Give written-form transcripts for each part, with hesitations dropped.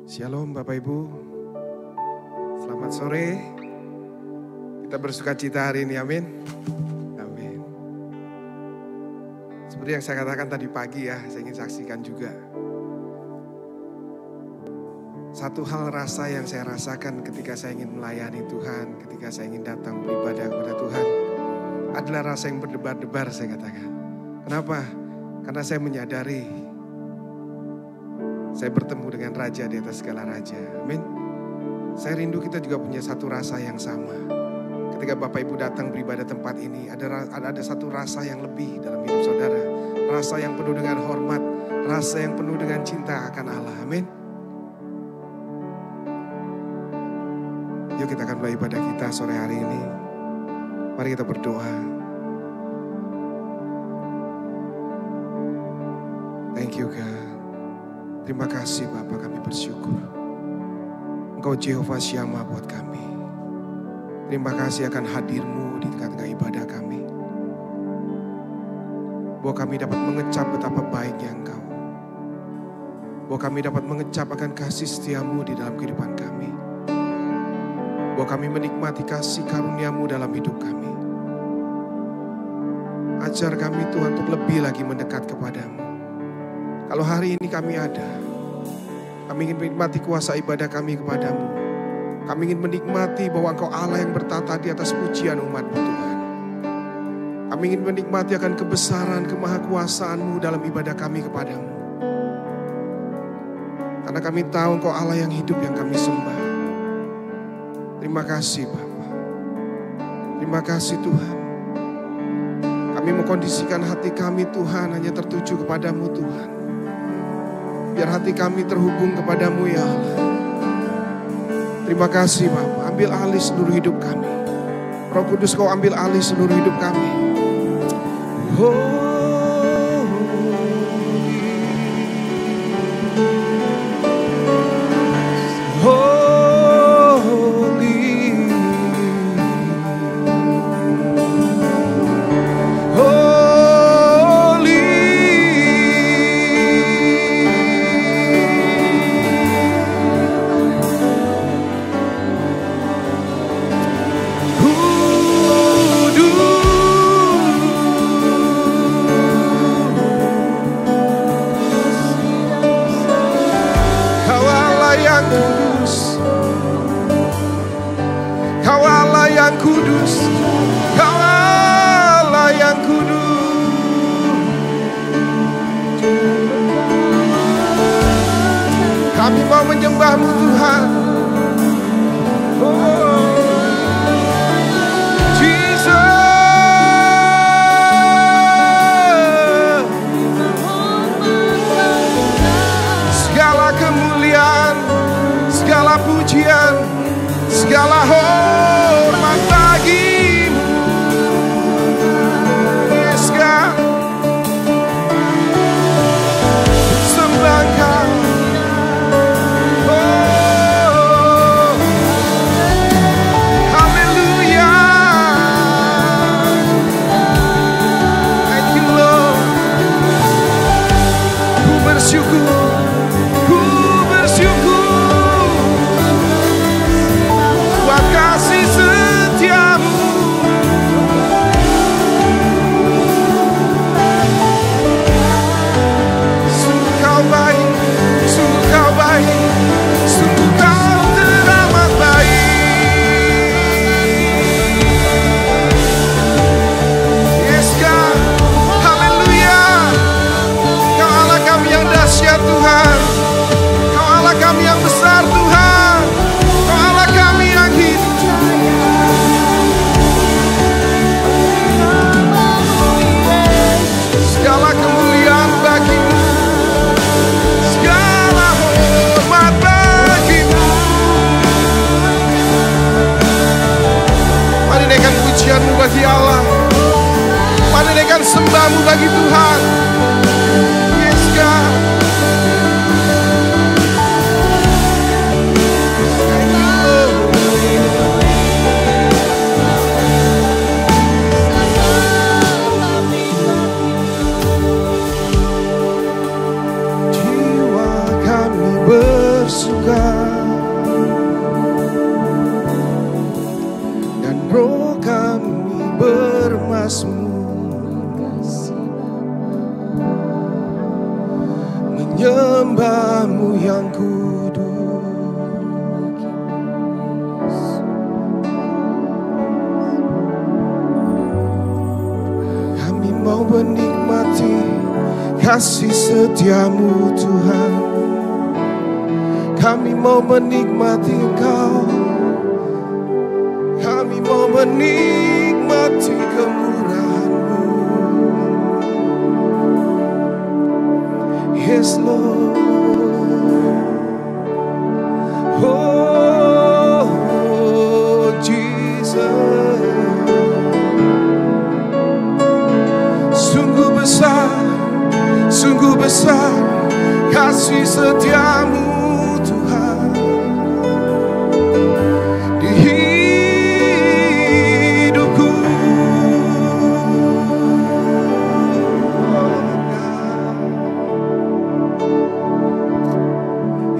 Shalom Bapak Ibu, selamat sore. Kita bersuka cita hari ini, amin. Amin. Seperti yang saya katakan tadi pagi ya, saya ingin saksikan juga. Satu hal rasa yang saya rasakan ketika saya ingin melayani Tuhan, ketika saya ingin datang beribadah kepada Tuhan, adalah rasa yang berdebar-debar, saya katakan. Kenapa? Karena saya menyadari saya bertemu dengan Raja di atas segala Raja. Amin. Saya rindu kita juga punya satu rasa yang sama. Ketika Bapak Ibu datang beribadah tempat ini, ada satu rasa yang lebih dalam hidup saudara. Rasa yang penuh dengan hormat, rasa yang penuh dengan cinta akan Allah. Amin. Yuk kita akan mulai ibadah kita sore hari ini. Mari kita berdoa. Thank you God. Terima kasih Bapa, kami bersyukur. Engkau Jehovah Syama buat kami. Terima kasih akan hadir-Mu di tengah-tengah ibadah kami. Bahwa kami dapat mengecap betapa baiknya Engkau. Bahwa kami dapat mengecap akan kasih setia-Mu di dalam kehidupan kami. Bahwa kami menikmati kasih karunia-Mu dalam hidup kami. Ajar kami Tuhan untuk lebih lagi mendekat kepada-Mu. Kalau hari ini kami ada, kami ingin menikmati kuasa ibadah kami kepada-Mu. Kami ingin menikmati bahwa Engkau Allah yang bertata di atas pujian umat-Mu Tuhan. Kami ingin menikmati akan kebesaran, kemahakuasaan-Mu dalam ibadah kami kepada-Mu. Karena kami tahu Engkau Allah yang hidup yang kami sembah. Terima kasih Bapa. Terima kasih Tuhan. Kami mengkondisikan hati kami Tuhan hanya tertuju kepada-Mu Tuhan. Biar hati kami terhubung kepada-Mu ya Allah. Terima kasih Bapa. Ambil alih seluruh hidup kami. Roh Kudus Kau ambil alih seluruh hidup kami. Kami mau menyembah-Mu Tuhan. Jesus. Segala kemuliaan, segala pujian, segala hormat bagi-Mu. Yes God. Sembah Kau. Ku bersyukur buat kasih setia-Mu. Sungguh Kau baik, sungguh Kau baik, sungguh Kau teramat baik. Yes God, haleluya. Kau Allah kami yang dahsyat Tuhan. Kau Allah kami yang besar Tuhan. Kau Allah kami yang hidup. Segala kemuliaan bagi-Mu, segala hormat bagi-Mu. Mari naikkan pujian-Mu bagi Allah. Mari naikkan sembah-Mu bagi Tuhan. Yes God. menyembah-Mu yang kudus. Kami mau menikmati kasih setia-Mu Tuhan. Kami mau menikmati Engkau. Kami mau menikmati kemurahan-Mu. Yes Lord. Oh Jesus. Sungguh besar kasih setia-Mu Tuhan di hidupku.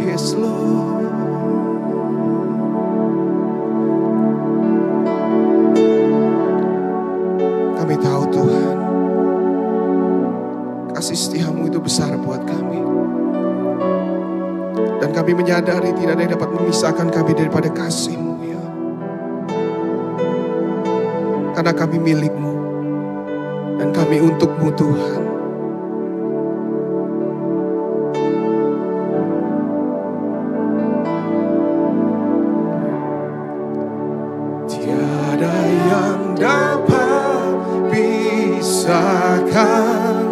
Yes Lord. Kami tahu Tuhan, kasih setia-Mu itu besar buat kami. Dan kami menyadari tidak ada yang dapat memisahkan kami daripada kasih-Mu ya. Karena kami milik-Mu dan kami untuk-Mu Tuhan. Tiada yang dapat pisahkan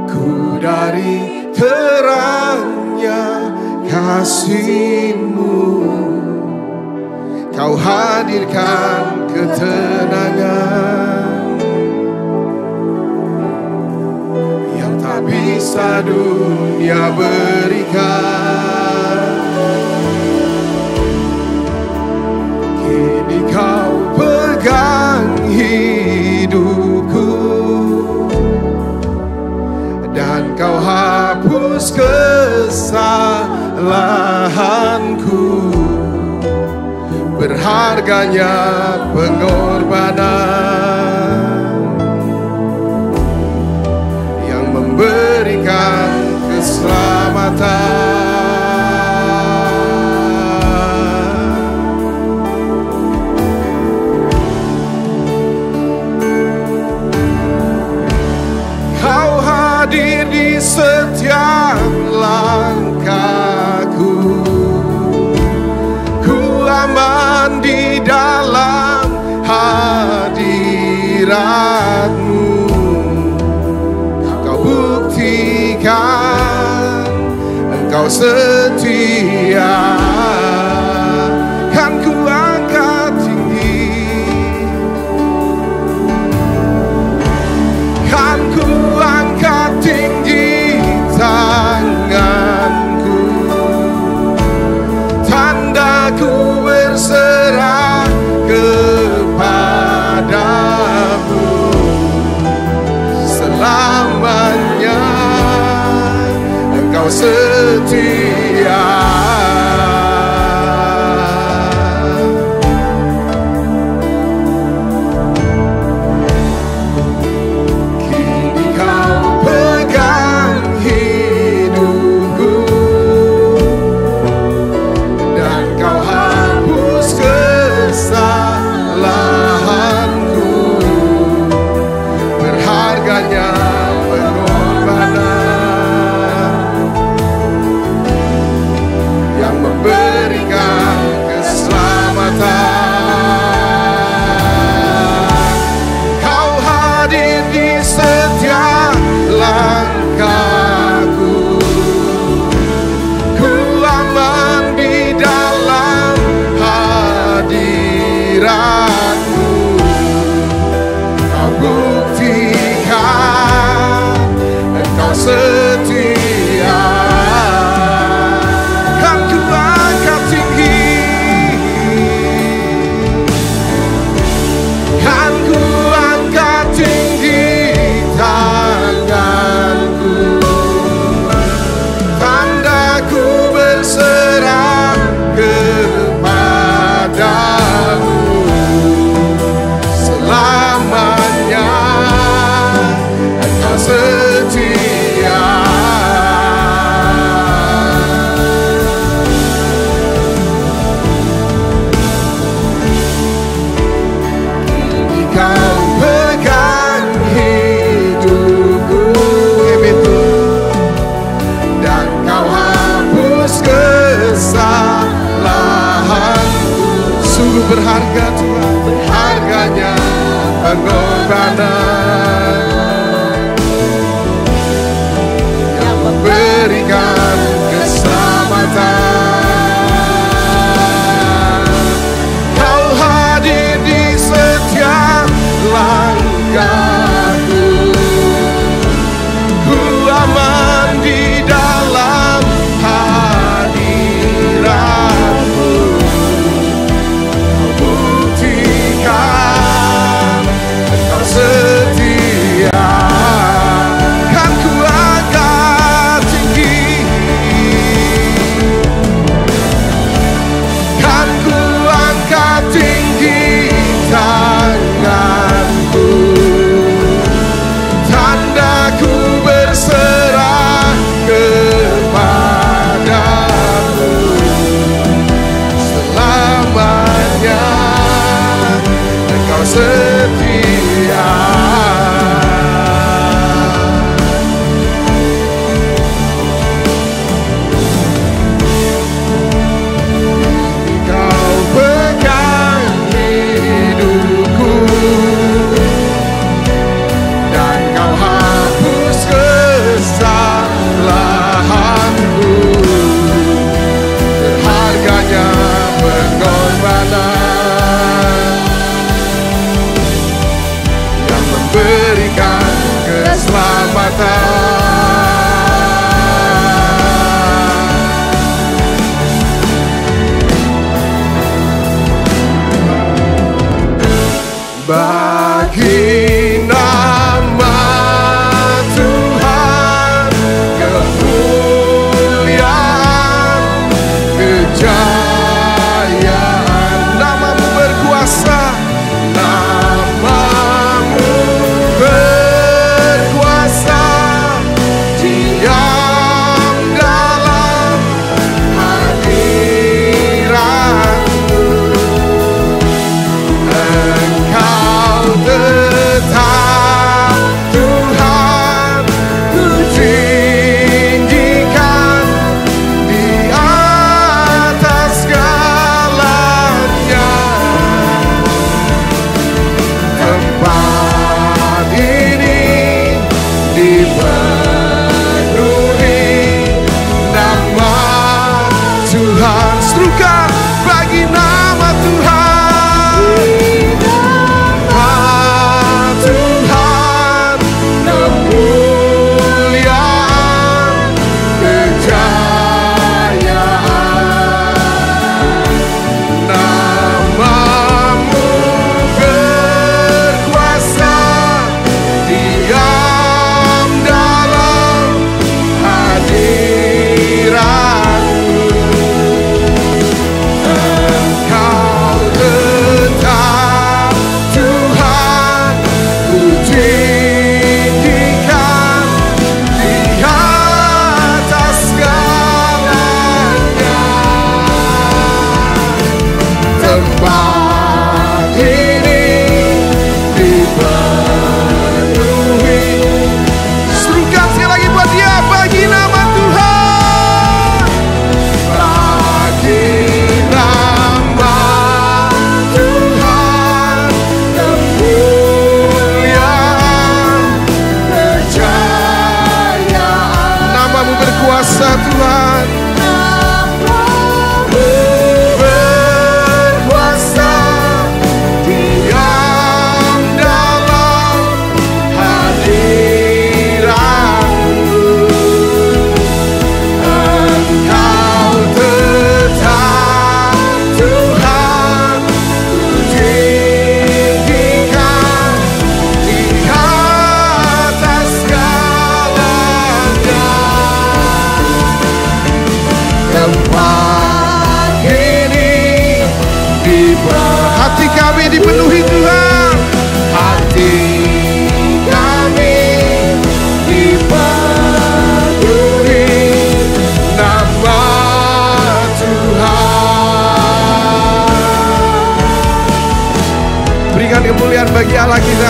ku dari terangnya kasih-Mu. Kau hadirkan ketenangan yang tak bisa dunia berikan. Kini Kau pegang hidupku dan Kau hapus kesalahanku. Berharganya pengorbanan yang memberikan keselamatan. Kau hadir di setiap langkahku. Ku aman di dalam hadirat-Mu. Kau buktikan Engkau setia. Kan ku angkat tinggi, kan ku angkat tinggi tanganku. Tandaku berserah kepada-Mu. Selamanya Engkau setia. Kini Kau pegang hidupku dan Kau hapus kesalahanku. Berharganya pengorbanan yang memberikan keselamatan. Kau hadir di setiap langkahku. Ku aman di dalam hadirat-Mu. Kau buktikan Engkau setia. Kan ku angkat tinggi, kan ku angkat tinggi tanganku. Tandaku berserah kepada-Mu. Selamanya Engkau setia.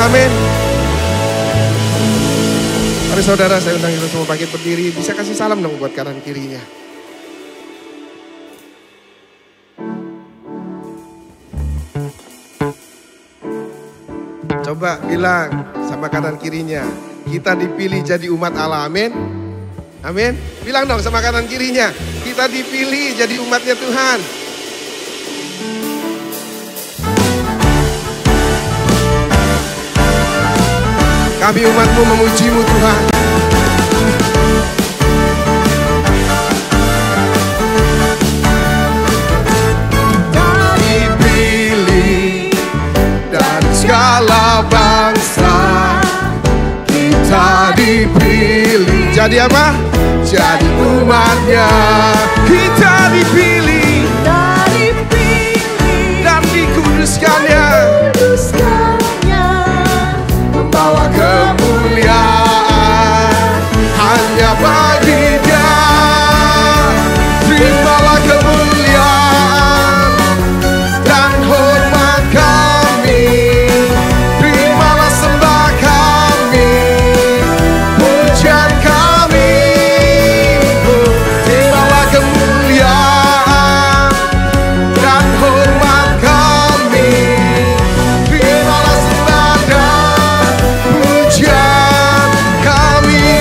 amin. Mari saudara, saya undang kita semua bangkit berdiri. Bisa kasih salam dong buat kanan kirinya. Coba bilang sama kanan kirinya, kita dipilih jadi umat Allah, amin. Amin. Bilang dong sama kanan kirinya, kita dipilih jadi umatnya Tuhan. Kami umat-Mu memuji-Mu Tuhan. Dipilih dari segala bangsa, kita dipilih. Jadi apa? Jadi umatnya. Kita dipilih dan dikuduskannya, membawa kemuliaan hanya bagi Dia. Terimalah kemuliaan dan hormat kami, terimalah sembah kami, pujian kami. Terimalah kemuliaan dan hormat kami, terimalah sembah dan pujian kami.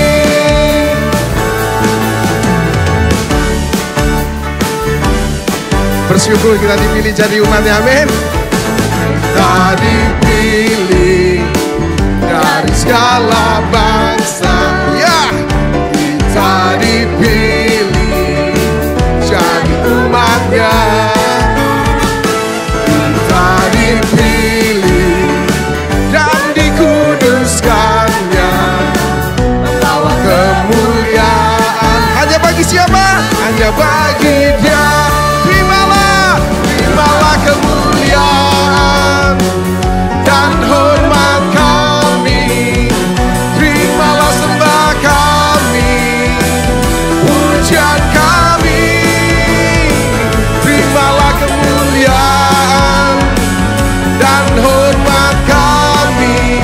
Bersyukur kita dipilih jadi umatnya, amin. Kita dipilih dari segala bangsa, ya. Kita dipilih jadi umatnya. Kita dipilih dan dikuduskannya, membawa kemuliaan hanya bagi siapa? Hanya bagi Dia. Terimalah kemuliaan dan hormat kami, terimalah sembah kami, pujian kami. Terimalah kemuliaan dan hormat kami,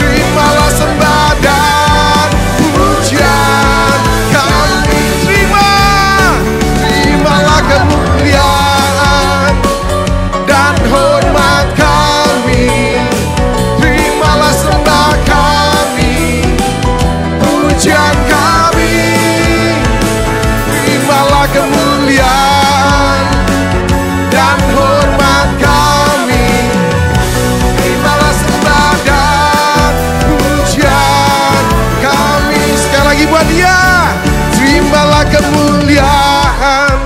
terimalah sembah dan pujian kami. Terimalah kemuliaan dan hormat kami, terimalah sembah kami, pujian kami. Terimalah kemuliaan dan hormat kami, terimalah sembah dan pujian kami. Sekali lagi buat Dia. Terimalah kemuliaan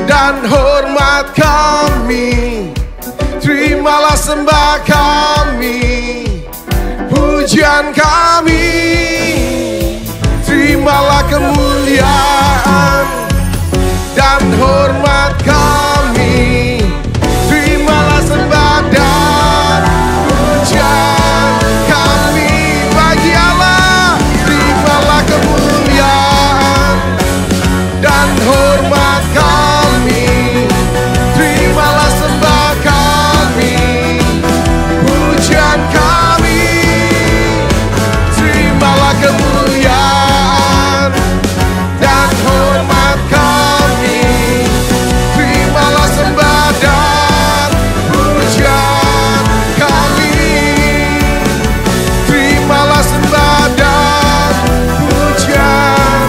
dan hormat kami, terimalah sembah kami, pujian kami. Terimalah kemuliaan dan hormat kami, terimalah sembah dan pujian kami bagi Allah. Terimalah kemuliaan dan hormat kami, terimalah sembah kami, pujian kami. Terimalah kemuliaan dan hormat kami, terimalah sembah dan pujian kami. Terimalah sembah dan pujian.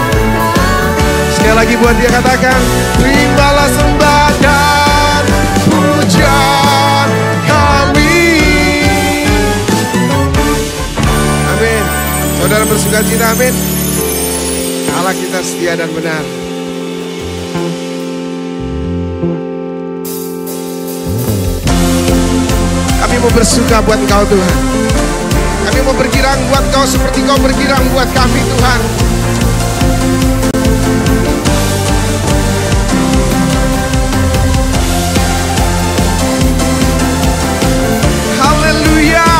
Sekali lagi buat Dia, katakan, terimalah sembah dan pujian kami. Amin. Saudara bersukacita, amin. Allah kita setia dan benar. Kami mau bersuka buat Engkau Tuhan. Kami mau bergirang buat Kau seperti Kau bergirang buat kami Tuhan. Haleluya.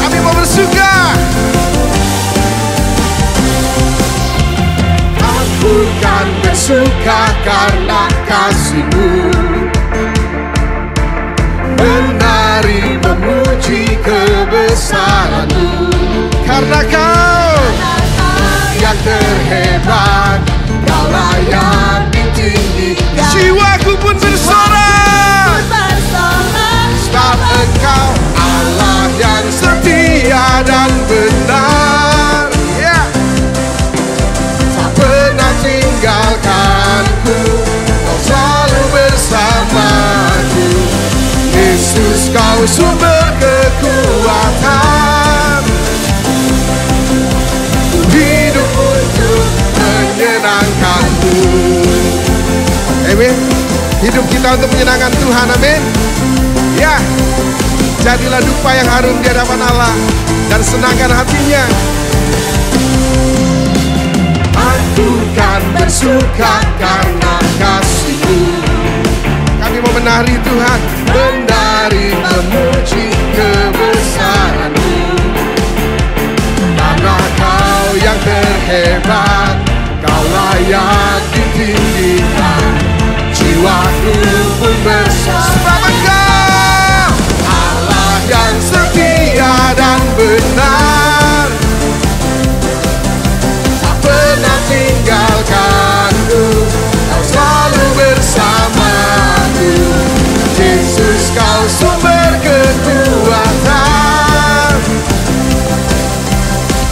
Kami mau bersuka. Aku kan bersuka karena kasih-Mu. kebesaran-Mu. Karena Kau yang terhebat, Kaulah yang ditinggikan. jiwaku pun bersorak, sebab Engkau Allah yang setia dan benar. ya, Tak pernah tinggalkanku, Kau selalu bersamaku. Yesus, Kau sumber kekuatan. Ku hidup untuk menyenangkan-Mu. amin. Hidup kita untuk menyenangkan Tuhan, amin. Ya, jadilah dupa yang harum di hadapan Allah dan senangkan hatinya. Aku kan bersuka karena kasih-Mu. Kami mau menari Tuhan, Menari memuji kebesaran-Mu. Karena Kau yang terhebat, Kaulah yang ditinggikan. Jiwaku pun bersorak, sebab Engkau Allah yang setia dan benar. Tak pernah tinggalkanku, Kau selalu bersamaku. Yesus, Kau sumber kekuatan.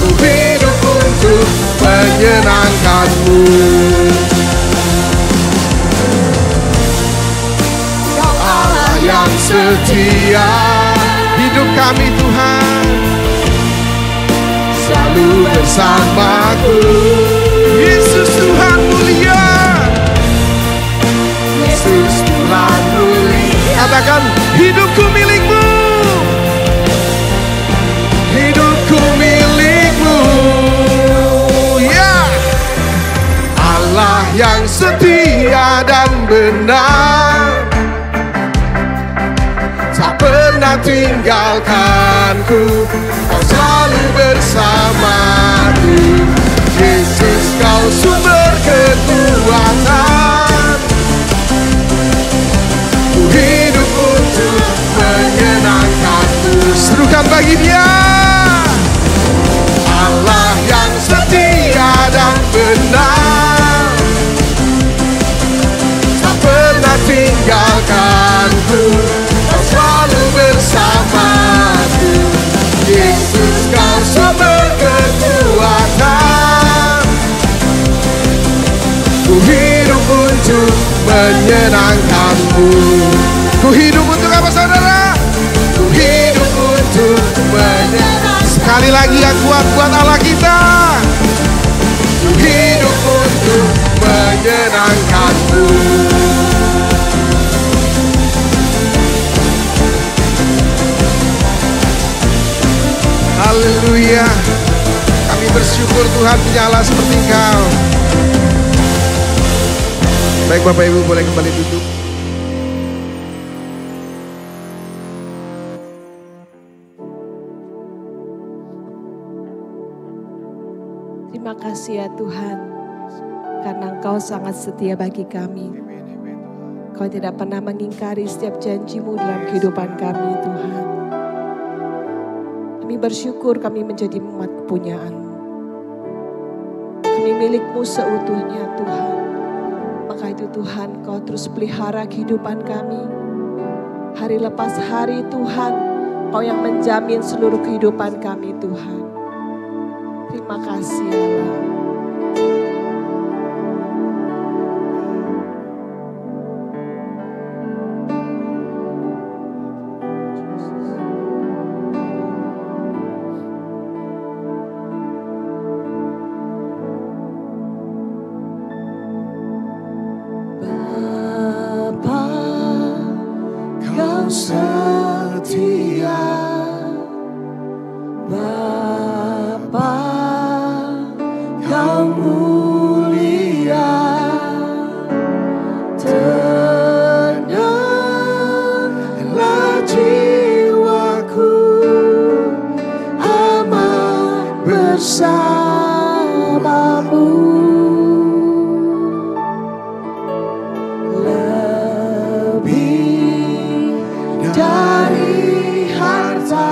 Ku hidup untuk menyenangkan-Mu. Kau Allah yang setia, hidup kami Tuhan, selalu bersamaku. Yesus Tuhan mulia. Yesus Tuhan mulia. Katakan, hidupku milik-Mu, Hidupku milik-Mu. ya, Allah yang setia dan benar. Tak pernah tinggalkanku, Kau selalu bersamaku. Yesus, Kau sumber kekuatan. Ku hidup untuk menyenangkan-Mu. serukan bagi Dia. Allah yang setia dan benar, tak pernah tinggalkanku, Kau selalu bersamaku. Yesus, Kau sumber kekuatan. Ku hidup untuk menyenangkan-Mu. Ku hidup untuk apa saudara? Ku hidup untuk menyenangkan-Mu. Sekali lagi yang kuat buat Allah kita. Ku hidup untuk menyenangkan-Mu. Haleluya. Kami bersyukur Tuhan punya Allah seperti Engkau. Baik Bapak Ibu boleh kembali duduk. Terima kasih ya Tuhan, karena Engkau sangat setia bagi kami. Kau tidak pernah mengingkari setiap janji-Mu dalam kehidupan kami Tuhan. Kami bersyukur kami menjadi umat kepunyaan-Mu. Kami milik-Mu seutuhnya Tuhan. Maka itu Tuhan, Kau terus pelihara kehidupan kami. Hari lepas hari Tuhan, Kau yang menjamin seluruh kehidupan kami Tuhan. Terima kasih Allah. Bapa, Kau setia. Bapa, Kau mulia. Tenanglah jiwaku, aman bersamamu. Lebih dari harta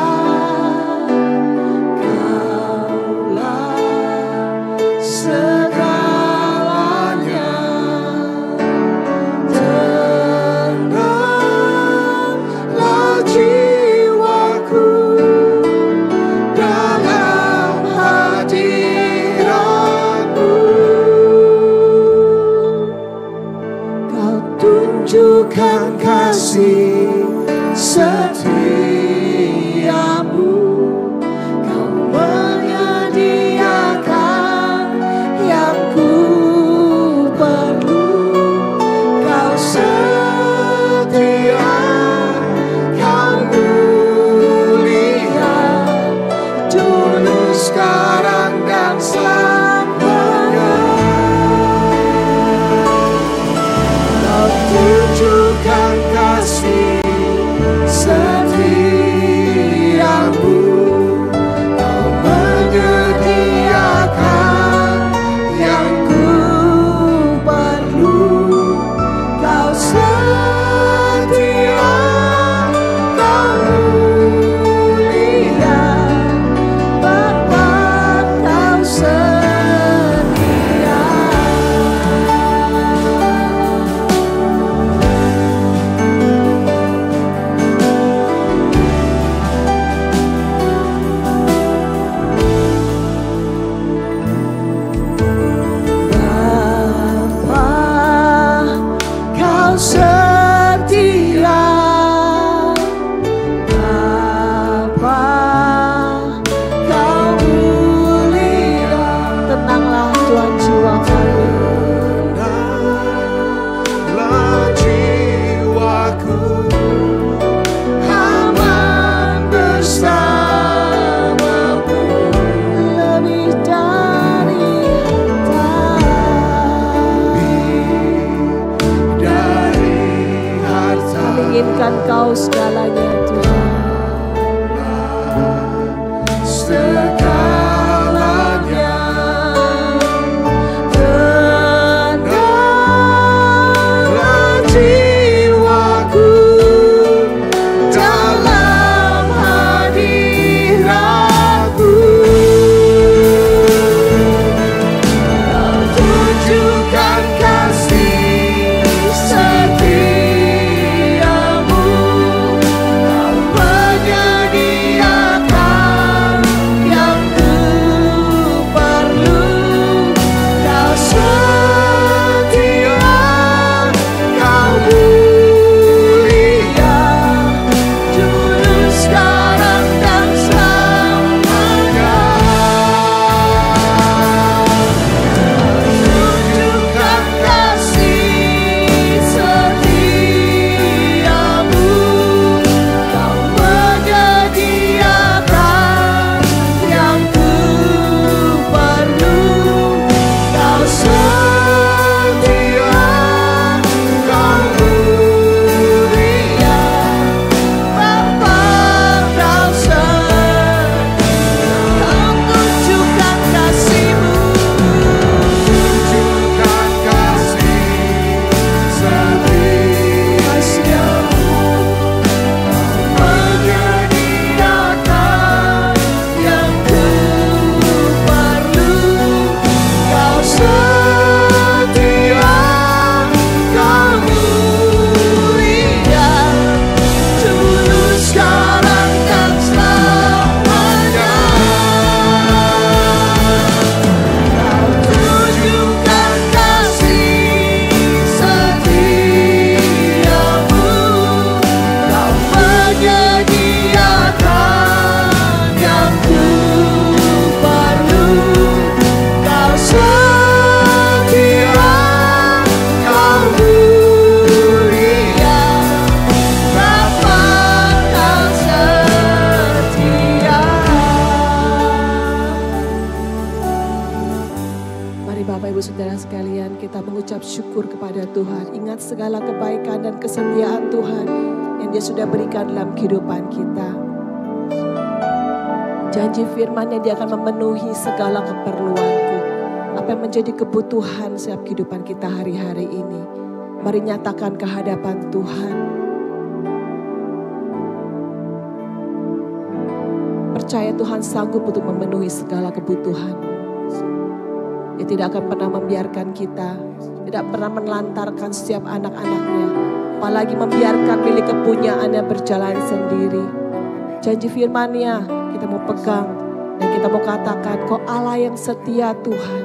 Ibu saudara sekalian, kita mengucap syukur kepada Tuhan. Ingat segala kebaikan dan kesetiaan Tuhan yang Dia sudah berikan dalam kehidupan kita. Janji firman-Nya, Dia akan memenuhi segala keperluanku. Apa yang menjadi kebutuhan setiap kehidupan kita hari-hari ini, mari nyatakan ke hadapan Tuhan. Percaya Tuhan sanggup untuk memenuhi segala kebutuhan. Dia tidak akan pernah membiarkan kita, tidak pernah menelantarkan setiap anak-anaknya, apalagi membiarkan milik kepunyaannya berjalan sendiri. Janji firman-Nya kita mau pegang dan kita mau katakan, Kau Allah yang setia Tuhan.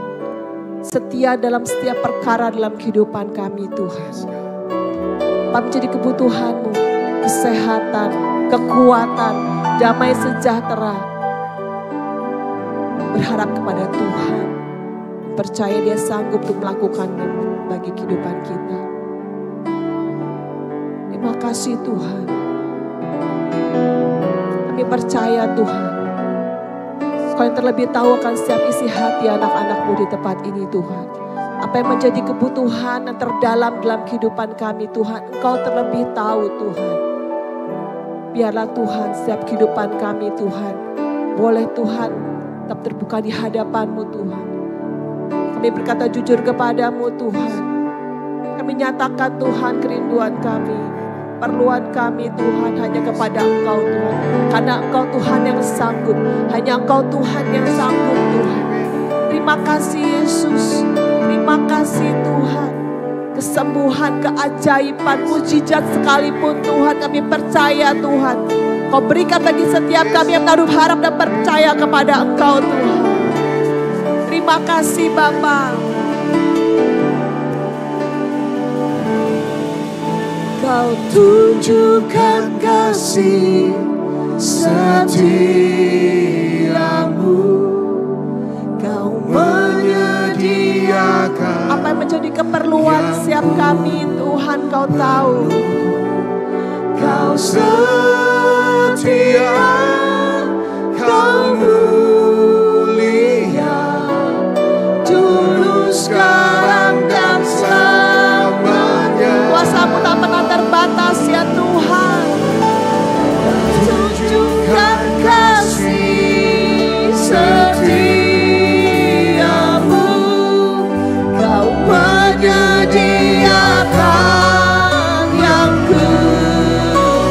Setia dalam setiap perkara dalam kehidupan kami Tuhan. Apa menjadi kebutuhanmu? Kesehatan, kekuatan, damai sejahtera. Berharap kepada Tuhan. Percaya Dia sanggup untuk melakukannya bagi kehidupan kita. Terima kasih Tuhan. Kami percaya Tuhan. Kau yang terlebih tahu akan setiap isi hati anak-anak-Mu di tempat ini Tuhan. Apa yang menjadi kebutuhan yang terdalam dalam kehidupan kami Tuhan, Engkau terlebih tahu Tuhan. Biarlah Tuhan setiap kehidupan kami Tuhan, boleh Tuhan tetap terbuka di hadapan-Mu Tuhan. Kami berkata jujur kepada-Mu Tuhan. Kami nyatakan Tuhan kerinduan kami, perluan kami Tuhan hanya kepada Engkau Tuhan. Karena Engkau Tuhan yang sanggup, hanya Engkau Tuhan yang sanggup Tuhan. Terima kasih Yesus, terima kasih Tuhan. Kesembuhan, keajaiban, mujizat sekalipun Tuhan kami percaya Tuhan. Kau berikan bagi setiap kami yang menaruh harap dan percaya kepada Engkau Tuhan. Terima kasih Bapa. Kau tunjukkan kasih setiamu. Kau menyediakan apa yang menjadi keperluan setiap kami Tuhan Kau tahu. Kau setia, Kau mulia, dulu sekarang dan selamanya. Kuasa-Mu tak pernah terbatas ya Tuhan. Tunjukkan kasih setiamu. Kau menyediakan yang ku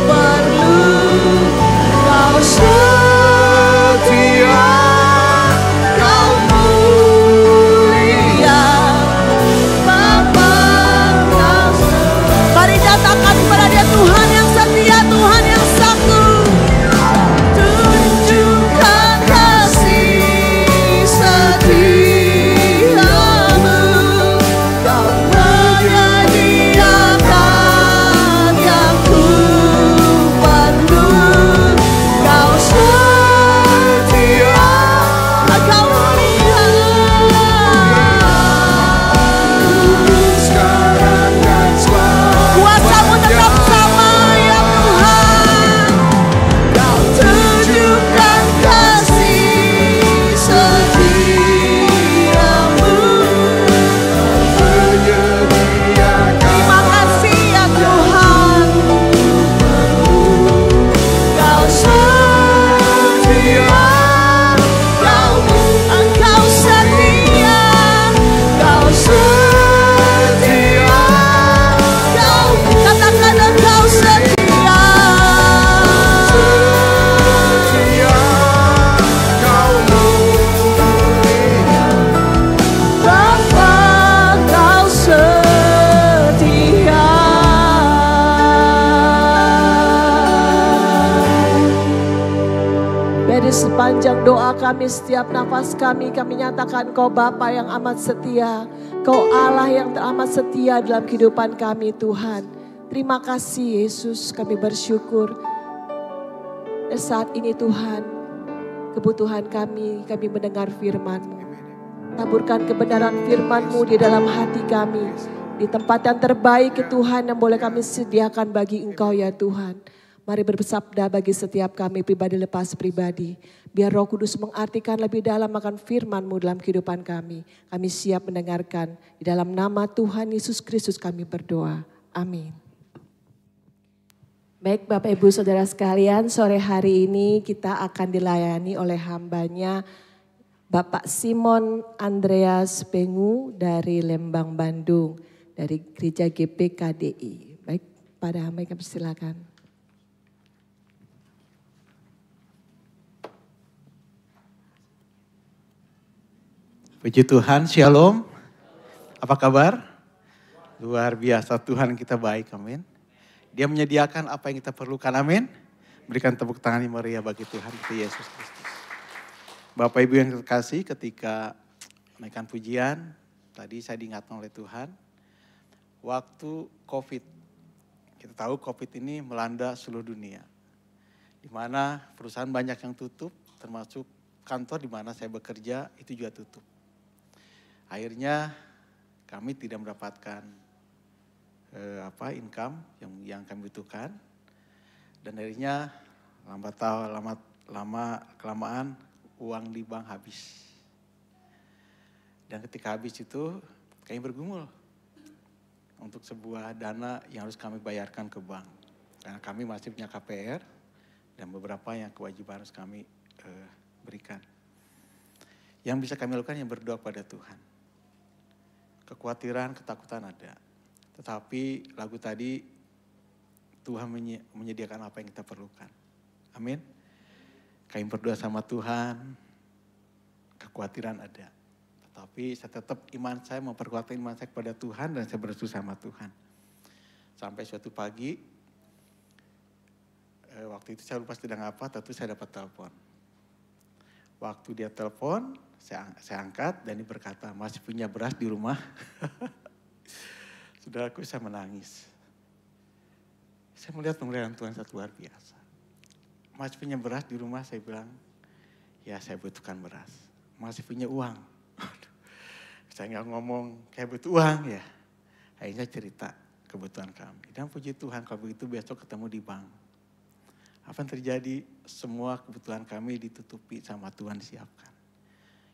perlu. Kau setia, Kau mulia, Bapa kasih. Mari nyatakan kepada Dia, Tuhan yang setia, Tuhan yang sanggup. Tunjukkan kasih setiamu. Kau menyediakan yang ku perlu. Kau setia, Kau mulia, sekarang dan selamanya. Kuasa-Mu tetap sama ya Tuhan. Kau tunjukkan kasih setiamu. Menyediakan Terima kasih ya Tuhan. Kau setia, Engkau setia, Kau setia, Katakan Engkau setia. setia, Kau mulia, Bapa Kau setia. Dari sepanjang doa kami, setiap nafas kami nyatakan Kau Bapa yang amat setia. Kau Allah yang teramat setia dalam kehidupan kami Tuhan. Terima kasih Yesus, kami bersyukur. Dan saat ini Tuhan, kebutuhan kami mendengar firman-Mu. Taburkan kebenaran firman-Mu di dalam hati kami. Di tempat yang terbaik Tuhan yang boleh kami sediakan bagi Engkau ya Tuhan. Mari bersabda bagi setiap kami pribadi lepas pribadi. Biar Roh Kudus mengartikan lebih dalam akan firman-Mu dalam kehidupan kami. Kami siap mendengarkan. Di dalam nama Tuhan Yesus Kristus kami berdoa. Amin. Baik Bapak Ibu Saudara sekalian, sore hari ini kita akan dilayani oleh hambanya Bapak Simon Andreas Pengu dari Lembang, Bandung. Dari Gereja GPKDI. Baik, pada hamba kami silakan. Puji Tuhan, Shalom. Apa kabar? Luar biasa, Tuhan kita baik, amin. Dia menyediakan apa yang kita perlukan, amin. Berikan tepuk tangan yang meriah bagi Tuhan kita Yesus Kristus. Bapak Ibu yang terkasih, ketika menaikkan pujian, tadi saya diingatkan oleh Tuhan, waktu COVID, kita tahu COVID ini melanda seluruh dunia. Di mana perusahaan banyak yang tutup, termasuk kantor di mana saya bekerja, itu juga tutup. Akhirnya kami tidak mendapatkan income yang kami butuhkan, dan akhirnya kelamaan uang di bank habis. Dan ketika habis itu kami bergumul untuk sebuah dana yang harus kami bayarkan ke bank, karena kami masih punya KPR dan beberapa yang kewajiban harus kami berikan. Yang bisa kami lakukan yang berdoa pada Tuhan. Kekhawatiran, ketakutan ada. Tetapi lagu tadi, Tuhan menyediakan apa yang kita perlukan. Amin. Kami berdoa sama Tuhan, kekhawatiran ada. Tetapi saya tetap saya memperkuatkan iman saya kepada Tuhan dan saya bersatu sama Tuhan. Sampai suatu pagi, waktu itu saya lupa sedang apa, tentu saya dapat telepon. Waktu dia telepon, saya angkat dan dia berkata, masih punya beras di rumah? Saudaraku, saya menangis. Saya melihat pemeliharaan Tuhan sangat luar biasa. Masih punya beras di rumah, saya bilang, ya saya butuhkan beras. Masih punya uang. Saya nggak ngomong kayak butuh uang ya. Akhirnya cerita kebutuhan kami. Dan puji Tuhan kalau begitu besok ketemu di bank. Apa yang terjadi? Semua kebutuhan kami ditutupi sama Tuhan disiapkan.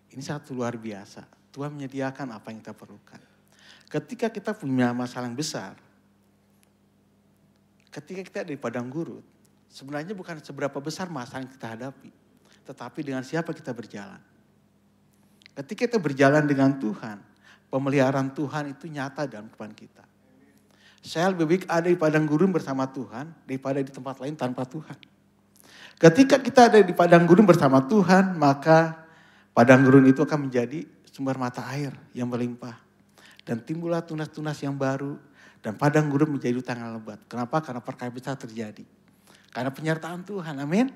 Ini satu luar biasa. Tuhan menyediakan apa yang kita perlukan. Ketika kita punya masalah yang besar, ketika kita ada di padang gurun, sebenarnya bukan seberapa besar masalah yang kita hadapi, tetapi dengan siapa kita berjalan. Ketika kita berjalan dengan Tuhan, pemeliharaan Tuhan itu nyata dalam kehidupan kita. Saya lebih baik ada di padang gurun bersama Tuhan daripada di tempat lain tanpa Tuhan. Ketika kita ada di padang gurun bersama Tuhan, maka padang gurun itu akan menjadi sumber mata air yang melimpah. Dan timbullah tunas-tunas yang baru dan padang gurun menjadi hutan yang lebat. Kenapa? Karena perkara besar terjadi. Karena penyertaan Tuhan, amin.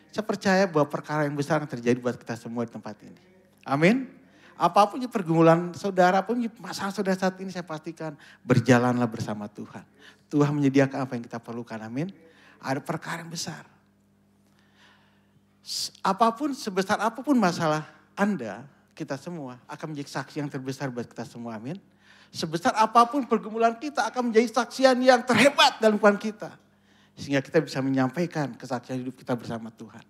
Saya percaya bahwa perkara yang besar akan terjadi buat kita semua di tempat ini. Amin. Apapun pergumulan saudara, apapun masalah saudara saat ini, saya pastikan berjalanlah bersama Tuhan. Tuhan menyediakan apa yang kita perlukan, amin. Ada perkara yang besar. Apapun, sebesar apapun masalah Anda, kita semua akan menjadi saksi yang terbesar buat kita semua, amin. Sebesar apapun pergumulan kita akan menjadi saksian yang terhebat dalam kehidupan kita. Sehingga kita bisa menyampaikan kesaksian hidup kita bersama Tuhan.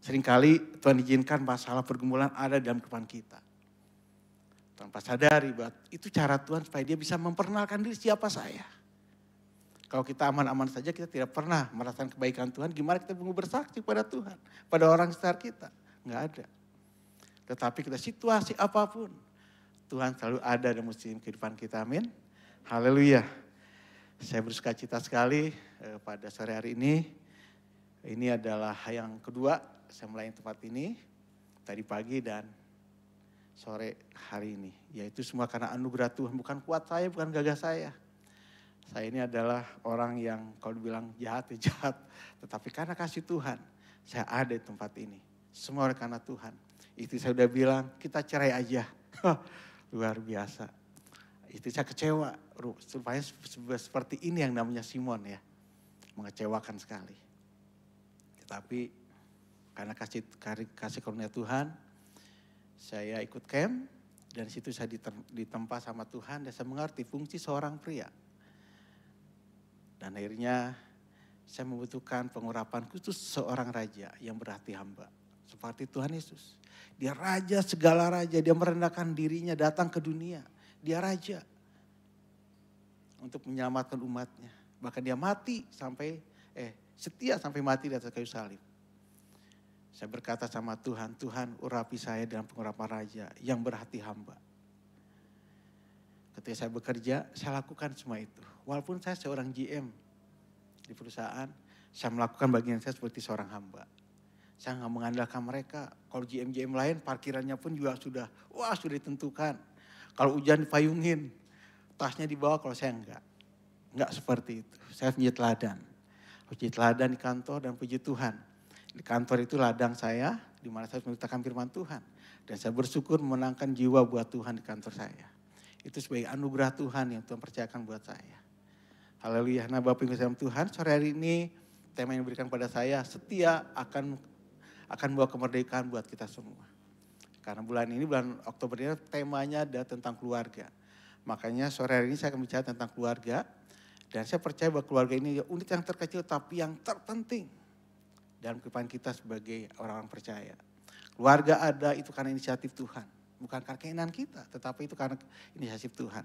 Seringkali Tuhan izinkan masalah pergumulan ada dalam kehidupan kita. Tanpa sadari bahwa itu cara Tuhan supaya dia bisa memperkenalkan diri siapa saya. Kalau kita aman-aman saja kita tidak pernah merasakan kebaikan Tuhan. Gimana kita mau bersaksi pada Tuhan, pada orang sekitar kita? Enggak ada. Tetapi kita situasi apapun, Tuhan selalu ada dalam musim kehidupan kita, amin. Haleluya. Saya bersuka cita sekali pada sore hari ini. Ini adalah yang kedua saya melayani tempat ini tadi pagi dan sore hari ini. Yaitu semua karena anugerah Tuhan, bukan kuat saya, bukan gagah saya. Saya ini adalah orang yang kalau dibilang jahat ya jahat. Tetapi karena kasih Tuhan, saya ada di tempat ini. Semua karena Tuhan. Istri saya udah bilang, kita cerai aja. Luar biasa. Istri saya kecewa. Supaya seperti ini yang namanya Simon ya. Mengecewakan sekali. Tetapi karena kasih karunia Tuhan, saya ikut camp dan situ saya ditempa sama Tuhan dan saya mengerti fungsi seorang pria. Dan akhirnya Saya membutuhkan pengurapan khusus seorang raja yang berhati hamba. Seperti Tuhan Yesus. Dia raja segala raja, dia merendahkan dirinya datang ke dunia. Dia raja untuk menyelamatkan umatnya. Bahkan dia mati setia sampai mati di atas kayu salib. Saya berkata sama Tuhan, Tuhan urapi saya dalam pengurapan raja yang berhati hamba. Ketika saya bekerja, saya lakukan semua itu. Walaupun saya seorang GM di perusahaan, saya melakukan bagian saya seperti seorang hamba. Saya nggak mengandalkan mereka. Kalau GM-GM lain parkirannya pun juga sudah ditentukan. Kalau hujan dipayungin, tasnya dibawa, kalau saya enggak. Enggak seperti itu. Saya menjadi teladan. Menjadi teladan di kantor dan puji Tuhan. Di kantor itu ladang saya, di mana saya memberitakan firman Tuhan. Dan saya bersyukur memenangkan jiwa buat Tuhan di kantor saya. Itu sebagai anugerah Tuhan yang Tuhan percayakan buat saya. Haleluya. Nah Bapak Ibu dalam Tuhan, sore hari ini tema yang diberikan pada saya, setia akan membawa kemerdekaan buat kita semua. Karena bulan ini, bulan Oktober ini temanya adalah tentang keluarga. Makanya sore hari ini saya akan bicara tentang keluarga. Dan saya percaya bahwa keluarga ini unit yang terkecil tapi yang terpenting dalam kehidupan kita sebagai orang-orang percaya. Keluarga ada itu karena inisiatif Tuhan. Bukan karena keinginan kita, tetapi itu karena inisiatif Tuhan.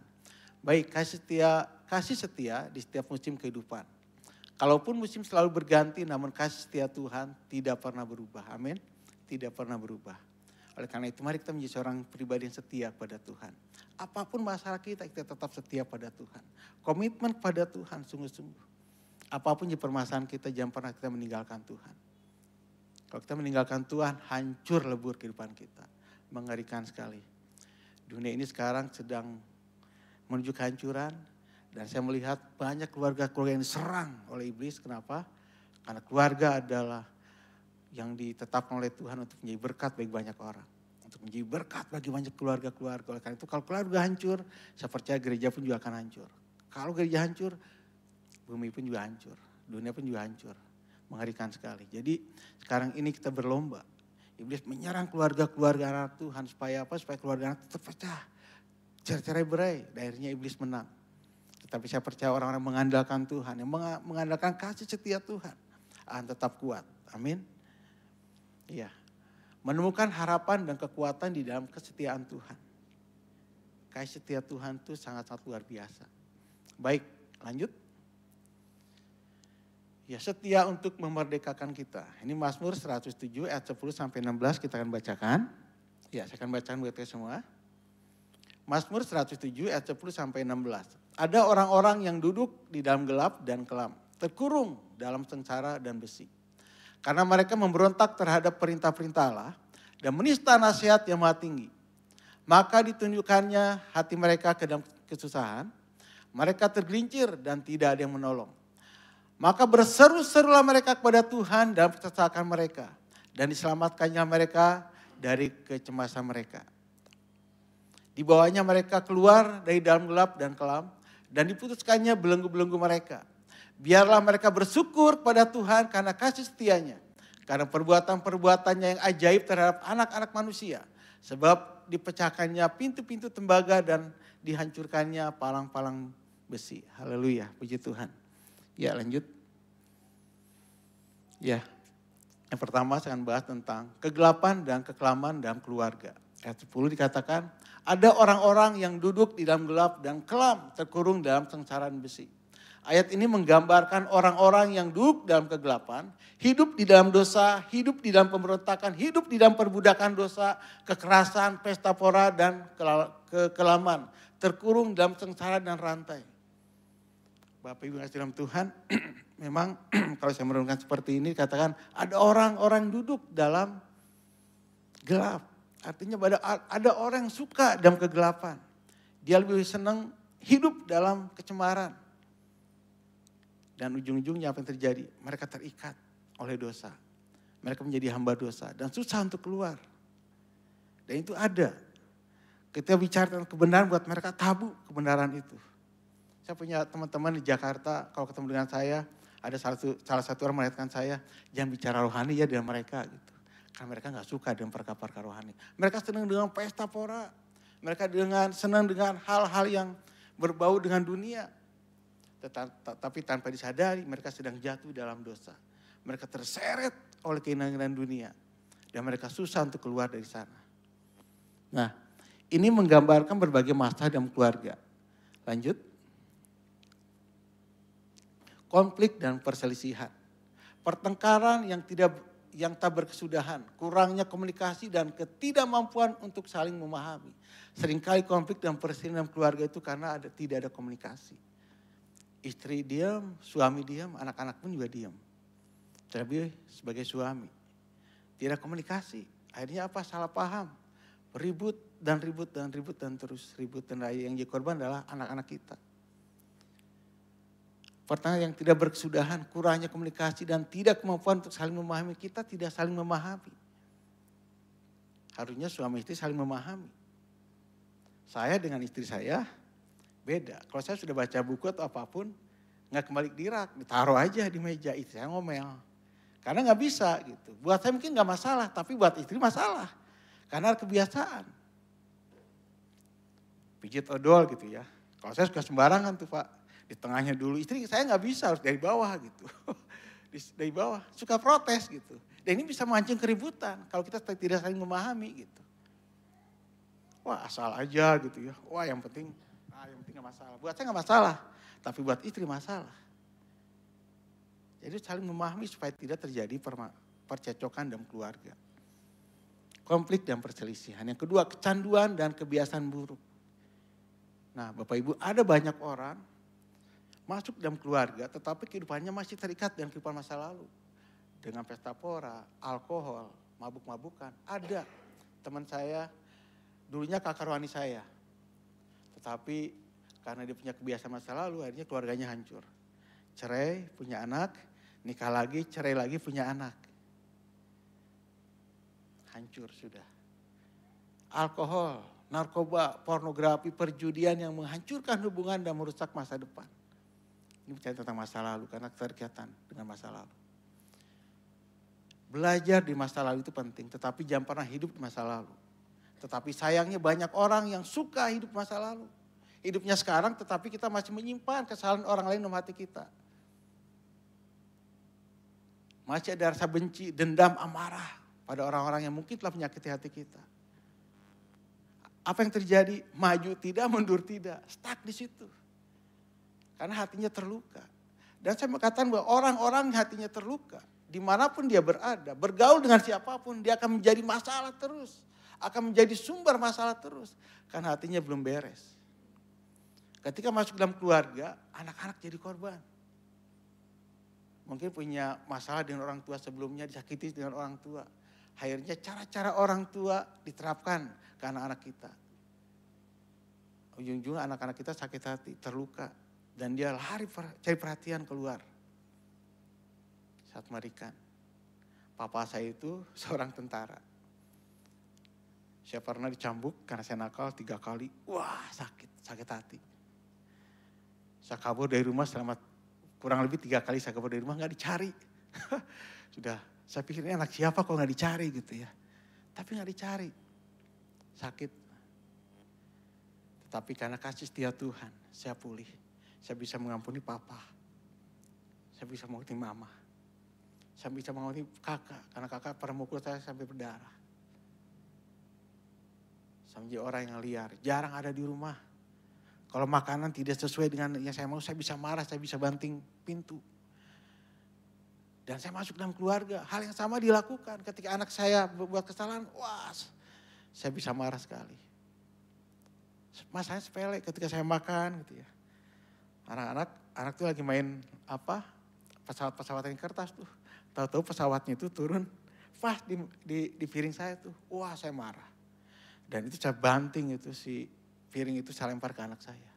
Baik, kasih setia di setiap musim kehidupan. Kalaupun musim selalu berganti, namun kasih setia Tuhan tidak pernah berubah. Amin. Tidak pernah berubah. Oleh karena itu mari kita menjadi seorang pribadi yang setia kepada Tuhan. Apapun masalah kita tetap setia pada Tuhan. Komitmen kepada Tuhan sungguh-sungguh. Apapun di permasalahan kita, jangan pernah kita meninggalkan Tuhan. Kalau kita meninggalkan Tuhan, hancur lebur kehidupan kita. Mengerikan sekali. Dunia ini sekarang sedang menuju kehancuran. Dan saya melihat banyak keluarga-keluarga yang diserang oleh iblis. Kenapa? Karena keluarga adalah yang ditetapkan oleh Tuhan untuk menjadi berkat bagi banyak orang. Untuk menjadi berkat bagi banyak keluarga-keluarga. Oleh karena itu kalau keluarga hancur, saya percaya gereja pun juga akan hancur. Kalau gereja hancur, bumi pun juga hancur. Dunia pun juga hancur. Mengerikan sekali. Jadi sekarang ini kita berlomba. Iblis menyerang keluarga-keluarga anak Tuhan. Supaya apa? Supaya keluarga anak terpecah. Cerai-berai. Dan akhirnya iblis menang. Tetapi saya percaya orang-orang mengandalkan Tuhan. Yang mengandalkan kasih setia Tuhan. Akan tetap kuat. Amin. Iya. Menemukan harapan dan kekuatan di dalam kesetiaan Tuhan. Kasih setia Tuhan itu sangat-sangat luar biasa. Baik, lanjut. Ya, setia untuk memerdekakan kita. Ini Mazmur 107 ayat 10 sampai 16 kita akan bacakan. Ya, saya akan bacakan buat kita semua. Mazmur 107 ayat 10 sampai 16. Ada orang-orang yang duduk di dalam gelap dan kelam, terkurung dalam sengsara dan besi. Karena mereka memberontak terhadap perintah-perintah Allah dan menista nasihat yang maha tinggi. Maka ditunjukkannya hati mereka ke dalam kesusahan. Mereka tergelincir dan tidak ada yang menolong. Maka berseru-serulah mereka kepada Tuhan dalam kesesakan mereka. Dan diselamatkannya mereka dari kecemasan mereka. Dibawanya mereka keluar dari dalam gelap dan kelam. Dan diputuskannya belenggu-belenggu mereka. Biarlah mereka bersyukur kepada Tuhan karena kasih setianya. Karena perbuatan-perbuatannya yang ajaib terhadap anak-anak manusia. Sebab dipecahkannya pintu-pintu tembaga dan dihancurkannya palang-palang besi. Haleluya, puji Tuhan. Ya, lanjut. Ya, yang pertama saya akan bahas tentang kegelapan dan kekelaman dalam keluarga. Ayat 10 dikatakan, ada orang-orang yang duduk di dalam gelap dan kelam, terkurung dalam sengsaraan besi. Ayat ini menggambarkan orang-orang yang duduk dalam kegelapan, hidup di dalam dosa, hidup di dalam pemberontakan, hidup di dalam perbudakan dosa, kekerasan, pesta pora, dan kekelaman. Terkurung dalam sengsara dan rantai. Bapak Ibu kasih dalam Tuhan, memang kalau saya merenungkan seperti ini, katakan ada orang-orang duduk dalam gelap. Artinya ada orang yang suka dalam kegelapan. Dia lebih senang hidup dalam kecemaran. Dan ujung-ujungnya apa yang terjadi? Mereka terikat oleh dosa. Mereka menjadi hamba dosa dan susah untuk keluar. Dan itu ada. Ketika bicara tentang kebenaran buat mereka tabu kebenaran itu. Saya punya teman-teman di Jakarta, kalau ketemu dengan saya, ada salah satu orang mengatakan saya, jangan bicara rohani ya dengan mereka gitu. Karena mereka gak suka dengan perkara-perkara rohani. Mereka senang dengan pesta pora. Mereka senang dengan hal-hal yang berbau dengan dunia. Tapi tanpa disadari mereka sedang jatuh dalam dosa. Mereka terseret oleh keinginan dunia. Dan mereka susah untuk keluar dari sana. Nah, ini menggambarkan berbagai masalah dalam keluarga. Lanjut. Konflik dan perselisihan. Pertengkaran yang tak berkesudahan, kurangnya komunikasi dan ketidakmampuan untuk saling memahami. Seringkali konflik dan perselisihan dalam keluarga itu karena tidak ada komunikasi. Istri diam, suami diam, anak-anak pun juga diam. Terlebih sebagai suami. Tidak komunikasi, akhirnya apa? Salah paham. Ribut dan terus ribut. Dan yang jadi korban adalah anak-anak kita. Pertanyaan yang tidak berkesudahan, kurangnya komunikasi dan tidak kemampuan untuk saling memahami. Kita tidak saling memahami. Harusnya suami istri saling memahami. Saya dengan istri saya beda. Kalau saya sudah baca buku atau apapun, nggak kembali di rak, ditaruh aja di meja. Istri saya ngomel. Karena nggak bisa gitu. Buat saya mungkin nggak masalah, tapi buat istri masalah. Karena kebiasaan. Pijit odol gitu ya. Kalau saya suka sembarangan tuh Pak. Di tengahnya dulu, istri saya nggak bisa, harus dari bawah gitu. Dari bawah, suka protes gitu. Dan ini bisa memancing keributan kalau kita tidak saling memahami gitu. Wah asal aja gitu ya. Wah yang penting nggak masalah. Buat saya nggak masalah, tapi buat istri masalah. Jadi saling memahami supaya tidak terjadi percecokan dalam keluarga. Konflik dan perselisihan. Yang kedua, kecanduan dan kebiasaan buruk. Nah Bapak Ibu, ada banyak orang masuk dalam keluarga tetapi kehidupannya masih terikat dengan kehidupan masa lalu. Dengan pesta pora, alkohol, mabuk-mabukan. Ada teman saya, dulunya kakak rohani saya. Tetapi karena dia punya kebiasaan masa lalu, akhirnya keluarganya hancur. Cerai, punya anak, nikah lagi, cerai lagi, punya anak. Hancur sudah. Alkohol, narkoba, pornografi, perjudian yang menghancurkan hubungan dan merusak masa depan. Ini bicara tentang masa lalu karena keterikatan dengan masa lalu. Belajar di masa lalu itu penting, tetapi jangan pernah hidup di masa lalu. Tetapi sayangnya banyak orang yang suka hidup masa lalu. Hidupnya sekarang tetapi kita masih menyimpan kesalahan orang lain dalam hati kita. Masih ada rasa benci, dendam, amarah pada orang-orang yang mungkin telah menyakiti hati kita. Apa yang terjadi? Maju tidak, mundur tidak. Stuck di situ. Karena hatinya terluka. Dan saya mengatakan bahwa orang-orang hatinya terluka, dimanapun dia berada, bergaul dengan siapapun, dia akan menjadi masalah terus. Akan menjadi sumber masalah terus. Karena hatinya belum beres. Ketika masuk dalam keluarga, anak-anak jadi korban. Mungkin punya masalah dengan orang tua sebelumnya, disakiti dengan orang tua. Akhirnya cara-cara orang tua diterapkan ke anak-anak kita. Ujung-ujungnya anak-anak kita sakit hati, terluka. Dan dia lari cari perhatian keluar. Saat marikan. Papa saya itu seorang tentara. Saya pernah dicambuk karena saya nakal 3 kali. Wah sakit hati. Saya kabur dari rumah selama kurang lebih 3 kali saya kabur dari rumah gak dicari. Sudah saya pikirnya anak siapa kok gak dicari gitu ya. Tapi gak dicari. Sakit. Tetapi karena kasih setia Tuhan saya pulih. Saya bisa mengampuni papa. Saya bisa mengampuni mama. Saya bisa mengampuni kakak. Karena kakak pernah mukul saya sampai berdarah. Saya menjadi orang yang liar. Jarang ada di rumah. Kalau makanan tidak sesuai dengan yang saya mau, saya bisa marah, saya bisa banting pintu. Dan saya masuk dalam keluarga. Hal yang sama dilakukan ketika anak saya berbuat kesalahan. Wah, saya bisa marah sekali. Masalahnya sepele ketika saya makan gitu ya. Anak tuh lagi main pesawat yang kertas tuh. Tahu-tahu pesawatnya itu turun pas di piring saya tuh. Wah saya marah. Dan itu saya banting itu si piring itu saya lempar ke anak saya.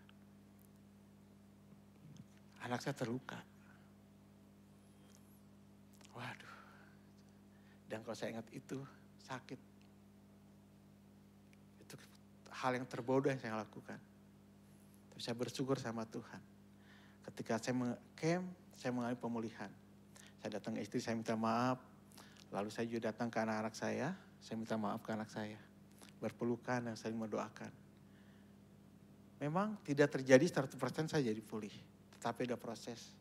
Anak saya terluka. Waduh. Dan kalau saya ingat itu sakit. Itu hal yang terbodoh yang saya lakukan. Tapi saya bersyukur sama Tuhan. Ketika saya saya mengalami pemulihan. Saya datang ke istri, saya minta maaf. Lalu saya juga datang ke anak-anak saya minta maaf ke anak saya. Berpelukan dan saling mendoakan. Memang tidak terjadi 100% saya jadi pulih. Tetapi ada proses.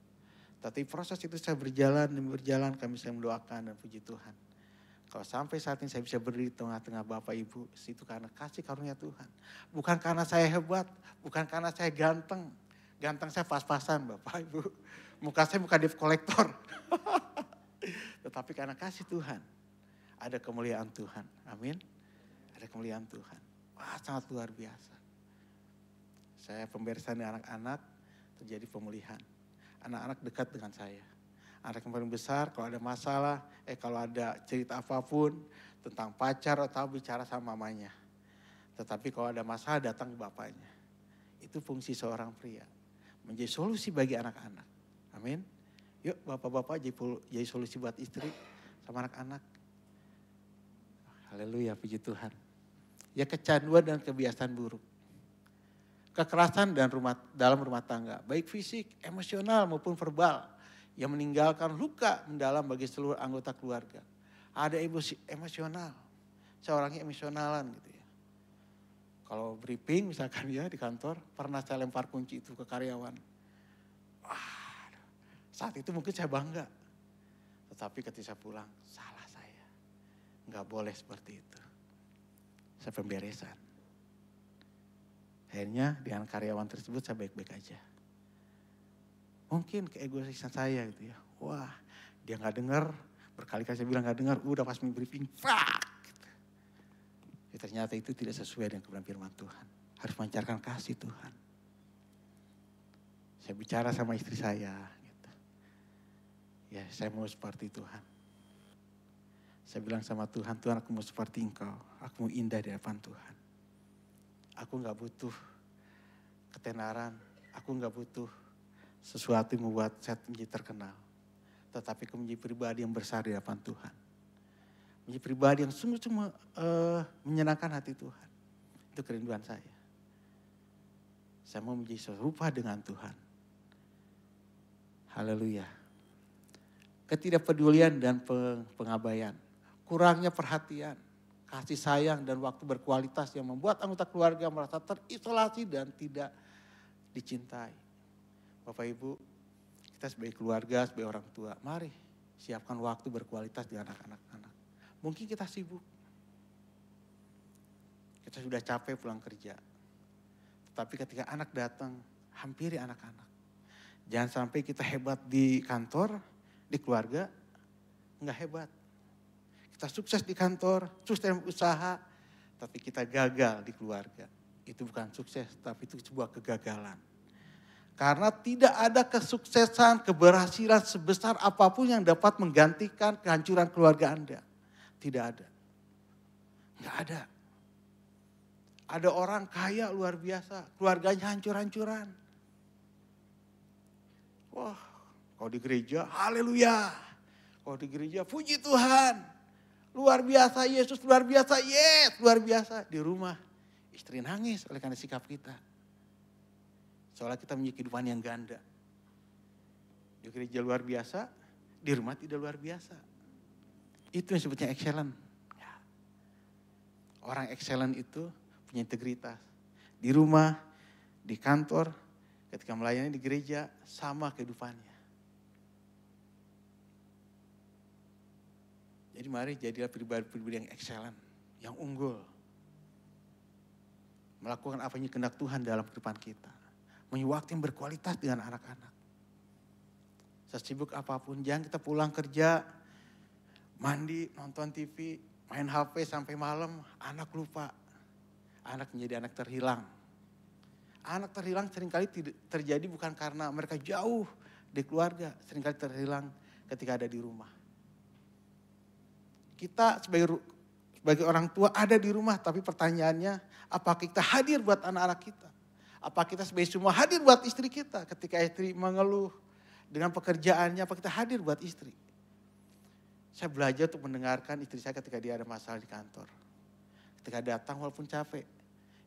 Tapi proses itu saya berjalan demi berjalan, kami saya mendoakan dan puji Tuhan. Kalau sampai saat ini saya bisa berdiri di tengah-tengah Bapak Ibu, itu karena kasih karunia Tuhan. Bukan karena saya hebat, bukan karena saya ganteng. Ganteng saya pas-pasan Bapak Ibu. Muka saya muka debt collector. Tetapi karena kasih Tuhan, ada kemuliaan Tuhan. Amin. Ada kemuliaan Tuhan. Wah, sangat luar biasa. Saya pemberesan dengan anak-anak, terjadi pemulihan. Anak-anak dekat dengan saya. Anak yang paling besar, kalau ada masalah, kalau ada cerita apapun tentang pacar atau bicara sama mamanya. Tetapi kalau ada masalah datang ke bapaknya. Itu fungsi seorang pria. Menjadi solusi bagi anak-anak. Amin. Yuk bapak-bapak jadi solusi buat istri sama anak-anak. Haleluya, puji Tuhan. Ya, kecanduan dan kebiasaan buruk. Kekerasan dan dalam rumah tangga. Baik fisik, emosional maupun verbal. Yang meninggalkan luka mendalam bagi seluruh anggota keluarga. Ada emosional. Seorangnya emosionalan gitu ya. Kalau briefing misalkan ya di kantor, pernah saya lempar kunci itu ke karyawan. Wah, saat itu mungkin saya bangga. Tetapi ketika saya pulang, salah saya. Enggak boleh seperti itu. Saya pemberesan. Akhirnya dengan karyawan tersebut saya baik-baik aja. Mungkin keegoisan saya gitu ya. Wah, dia gak dengar. Berkali-kali saya bilang gak dengar. Udah pas briefing, gitu. Ya, ternyata itu tidak sesuai dengan kebenaran firman Tuhan. Harus memancarkan kasih Tuhan. Saya bicara sama istri saya. Gitu. Ya, saya mau seperti Tuhan. Saya bilang sama Tuhan, Tuhan aku mau seperti Engkau. Aku mau indah di hadapan Tuhan. Aku gak butuh ketenaran. Aku gak butuh sesuatu yang membuat saya menjadi terkenal. Tetapi aku menjadi pribadi yang besar di hadapan Tuhan. Menjadi pribadi yang sungguh-sungguh menyenangkan hati Tuhan. Itu kerinduan saya. Saya mau menjadi serupa dengan Tuhan. Haleluya. Ketidakpedulian dan pengabaian. Kurangnya perhatian, kasih sayang dan waktu berkualitas yang membuat anggota keluarga merasa terisolasi dan tidak dicintai. Bapak Ibu, kita sebagai keluarga, sebagai orang tua, mari siapkan waktu berkualitas dengan anak-anak. Mungkin kita sibuk. Kita sudah capek pulang kerja. Tetapi ketika anak datang, hampiri anak-anak. Jangan sampai kita hebat di kantor, di keluarga, enggak hebat. Kita sukses di kantor, sukses dalam usaha, tapi kita gagal di keluarga. Itu bukan sukses, tapi itu sebuah kegagalan. Karena tidak ada kesuksesan, keberhasilan sebesar apapun yang dapat menggantikan kehancuran keluarga Anda. Tidak ada. Enggak ada. Ada orang kaya luar biasa, keluarganya hancur-hancuran. Wah, kalau di gereja, haleluya. Kalau di gereja, puji Tuhan. Luar biasa Yesus, luar biasa, yes, luar biasa. Di rumah, istri nangis oleh karena sikap kita. Soalnya kita punya kehidupan yang ganda. Di gereja luar biasa, di rumah tidak luar biasa. Itu yang sebutnya excellent. Ya. Orang excellent itu punya integritas. Di rumah, di kantor, ketika melayani di gereja, sama kehidupannya. Jadi mari jadilah pribadi-pribadi yang excellent, yang unggul. Melakukan apa yang kehendak Tuhan dalam kehidupan kita. Punya waktu yang berkualitas dengan anak-anak. Sesibuk apapun, jangan kita pulang kerja, mandi, nonton TV, main HP sampai malam, anak lupa. Anak menjadi anak terhilang. Anak terhilang seringkali terjadi bukan karena mereka jauh di keluarga, seringkali terhilang ketika ada di rumah. Kita sebagai orang tua ada di rumah, tapi pertanyaannya, apakah kita hadir buat anak-anak kita? Apa kita sebagai semua hadir buat istri kita ketika istri mengeluh dengan pekerjaannya, apa kita hadir buat istri? Saya belajar untuk mendengarkan istri saya ketika dia ada masalah di kantor. Ketika datang walaupun capek,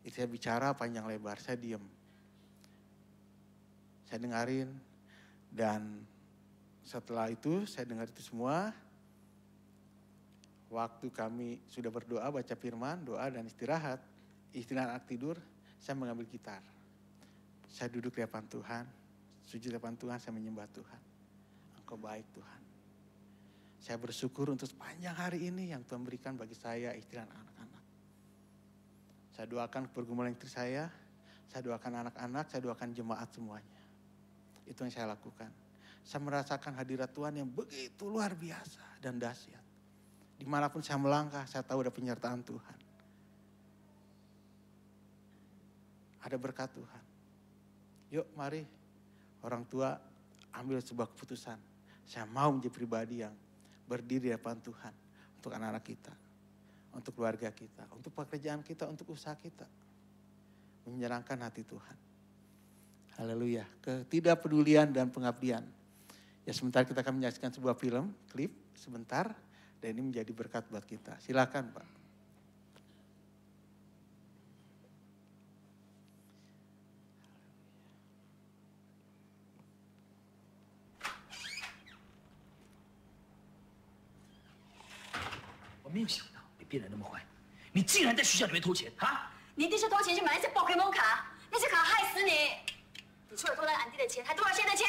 istri saya bicara panjang lebar, saya diam. Saya dengarin dan setelah itu saya dengar itu semua. Waktu kami sudah berdoa, baca firman, doa dan istirahat, istri dan anak tidur, saya mengambil gitar. Saya duduk di hadapan Tuhan, Sujud depan Tuhan, saya menyembah Tuhan. Engkau baik Tuhan. Saya bersyukur untuk sepanjang hari ini yang Tuhan berikan bagi saya, istri dan anak-anak. Saya doakan pergumulan istri saya doakan anak-anak, saya doakan jemaat semuanya. Itu yang saya lakukan. Saya merasakan hadirat Tuhan yang begitu luar biasa dan dahsyat. Dimanapun saya melangkah, saya tahu ada penyertaan Tuhan. Ada berkat Tuhan. Yuk mari orang tua ambil sebuah keputusan. Saya mau menjadi pribadi yang berdiri di depan Tuhan. Untuk anak-anak kita. Untuk keluarga kita. Untuk pekerjaan kita. Untuk usaha kita. Menyenangkan hati Tuhan. Haleluya. Ketidakpedulian dan pengabdian. Ya sebentar kita akan menyaksikan sebuah film. Klip sebentar. Dan ini menjadi berkat buat kita. Silakan Pak. 我没有想到你变得那么坏，你竟然在学校里面偷钱啊！你弟是偷钱去买那些宝可梦卡，那些卡害死你！你除了偷了俺弟的钱，还偷了谁的钱？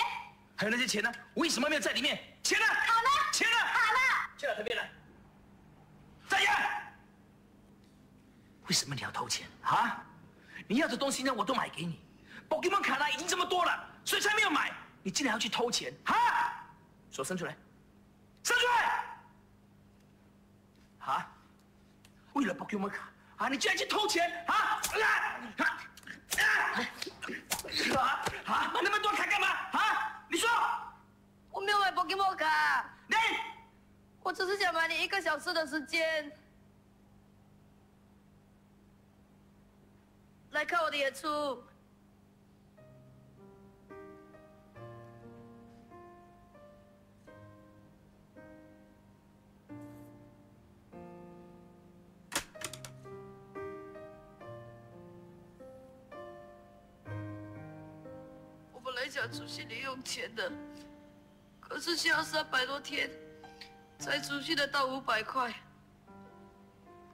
还有那些钱呢？为什么没有在里面？钱呢？卡呢？钱呢？卡呢？去哪这边来？站下！为什么你要偷钱啊？你要的东西呢，我都买给你。宝可梦卡呢，已经这么多了，所以才没有买。你竟然要去偷钱啊！手伸出来，伸出来！啊！为了宝可梦卡啊，你竟然去偷钱啊！买那么多卡干嘛？啊！你说，我没有买宝可梦卡，你我只是想买你1个小时的时间，来看我的演出。我本来想出去零用钱的，可是需要300多天才储蓄得到500块。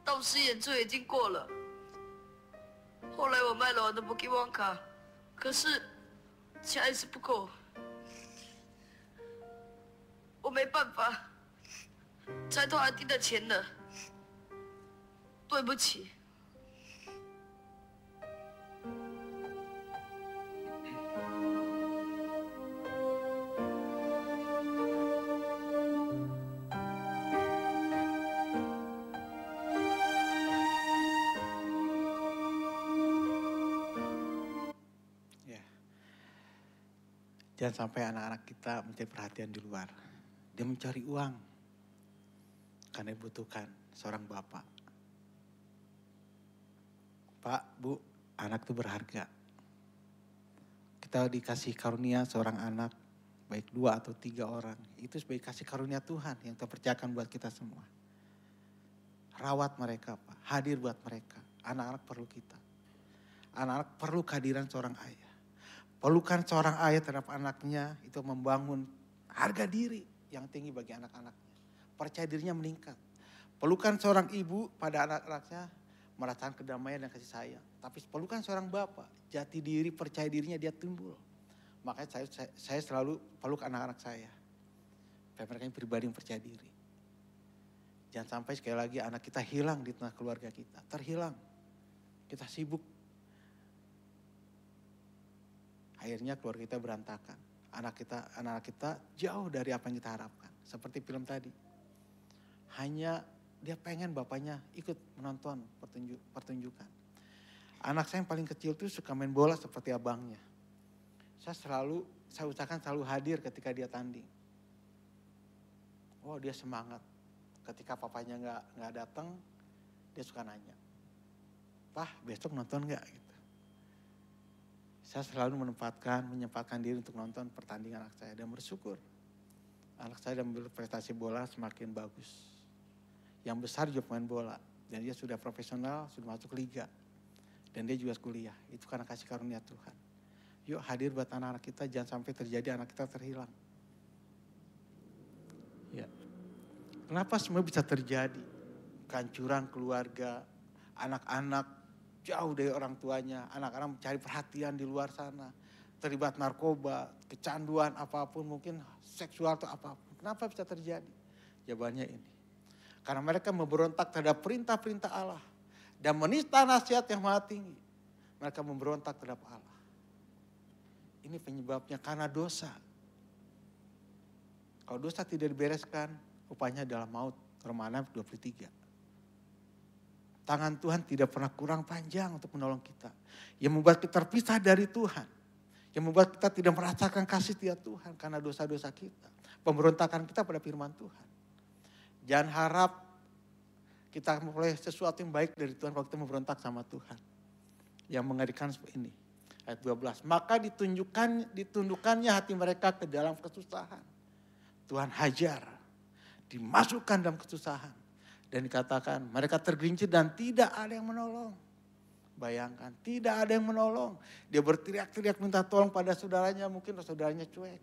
到时演出已经过了。后来我卖了我的 Pokemon 卡，可是钱还是不够，我没办法，才偷俺弟的钱的。对不起。Jangan sampai anak-anak kita mencari perhatian di luar. Dia mencari uang karena dibutuhkan seorang bapak. Pak, Bu, anak itu berharga. Kita dikasih karunia seorang anak, baik 2 atau 3 orang. Itu sebagai kasih karunia Tuhan yang terpercayakan buat kita semua. Rawat mereka, Pak. Hadir buat mereka. Anak-anak perlu kita. Anak-anak perlu kehadiran seorang ayah. Pelukan seorang ayah terhadap anaknya itu membangun harga diri yang tinggi bagi anak-anaknya. Percaya dirinya meningkat. Pelukan seorang ibu pada anak-anaknya merasakan kedamaian dan kasih sayang. Tapi pelukan seorang bapak, jati diri, percaya dirinya dia timbul. Makanya saya selalu peluk anak-anak saya. Supaya mereka pribadi yang percaya diri. Jangan sampai sekali lagi anak kita hilang di tengah keluarga kita. Terhilang. Kita sibuk. Akhirnya keluarga kita berantakan. Anak kita jauh dari apa yang kita harapkan. Seperti film tadi. Hanya dia pengen bapaknya ikut menonton pertunjukan. Anak saya yang paling kecil tuh suka main bola seperti abangnya. Saya usahakan selalu hadir ketika dia tanding. Oh dia semangat. Ketika papanya nggak datang, dia suka nanya. Pak besok nonton nggak? Gitu. Saya selalu menyempatkan diri untuk nonton pertandingan anak saya dan bersyukur. Anak saya dalam prestasi bola semakin bagus. Yang besar juga pemain bola dan dia sudah profesional, sudah masuk liga. Dan dia juga kuliah, itu karena kasih karunia Tuhan. Yuk hadir buat anak-anak kita, jangan sampai terjadi anak kita terhilang. Ya. Kenapa semua bisa terjadi? Kehancuran keluarga, anak-anak jauh dari orang tuanya, anak-anak mencari perhatian di luar sana. terlibat narkoba, kecanduan apapun, mungkin seksual atau apapun. Kenapa bisa terjadi? Jawabannya ini. Karena mereka memberontak terhadap perintah-perintah Allah. Dan menista nasihat yang maha tinggi. Mereka memberontak terhadap Allah. Ini penyebabnya karena dosa. Kalau dosa tidak dibereskan, upahnya adalah maut. Roma 6:23. Tangan Tuhan tidak pernah kurang panjang untuk menolong kita. Yang membuat kita terpisah dari Tuhan. Yang membuat kita tidak merasakan kasih setia Tuhan karena dosa-dosa kita. Pemberontakan kita pada firman Tuhan. Jangan harap kita memperoleh sesuatu yang baik dari Tuhan kalau kita memberontak sama Tuhan. Yang mengerikan seperti ini. Ayat 12. Maka ditundukkannya hati mereka ke dalam kesusahan. Tuhan hajar. Dimasukkan dalam kesusahan. Dan dikatakan mereka tergelincir dan tidak ada yang menolong. Bayangkan, tidak ada yang menolong. Dia berteriak-teriak minta tolong pada saudaranya, mungkin saudaranya cuek.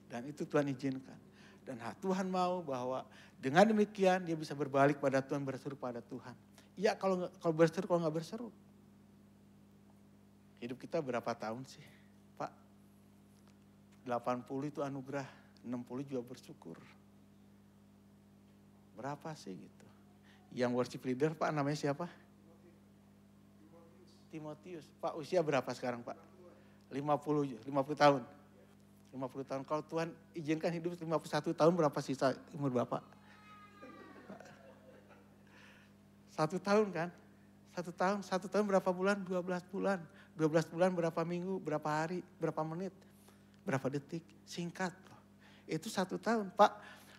Dan itu Tuhan izinkan. Dan Tuhan mau bahwa dengan demikian dia bisa berbalik pada Tuhan, berseru pada Tuhan. Iya kalau berseru, kalau nggak berseru. Hidup kita berapa tahun sih Pak? 80 itu anugerah, 60 juga bersyukur. Berapa sih gitu? Yang worship leader Pak namanya siapa? Timotius. Pak usia berapa sekarang Pak? 50 tahun. 50 tahun. Kalau Tuhan izinkan hidup 51 tahun, berapa sisa umur Bapak? 1 tahun kan? 1 tahun berapa bulan? 12 bulan. 12 bulan berapa minggu, berapa hari, berapa menit, berapa detik. Singkat. Itu 1 tahun Pak.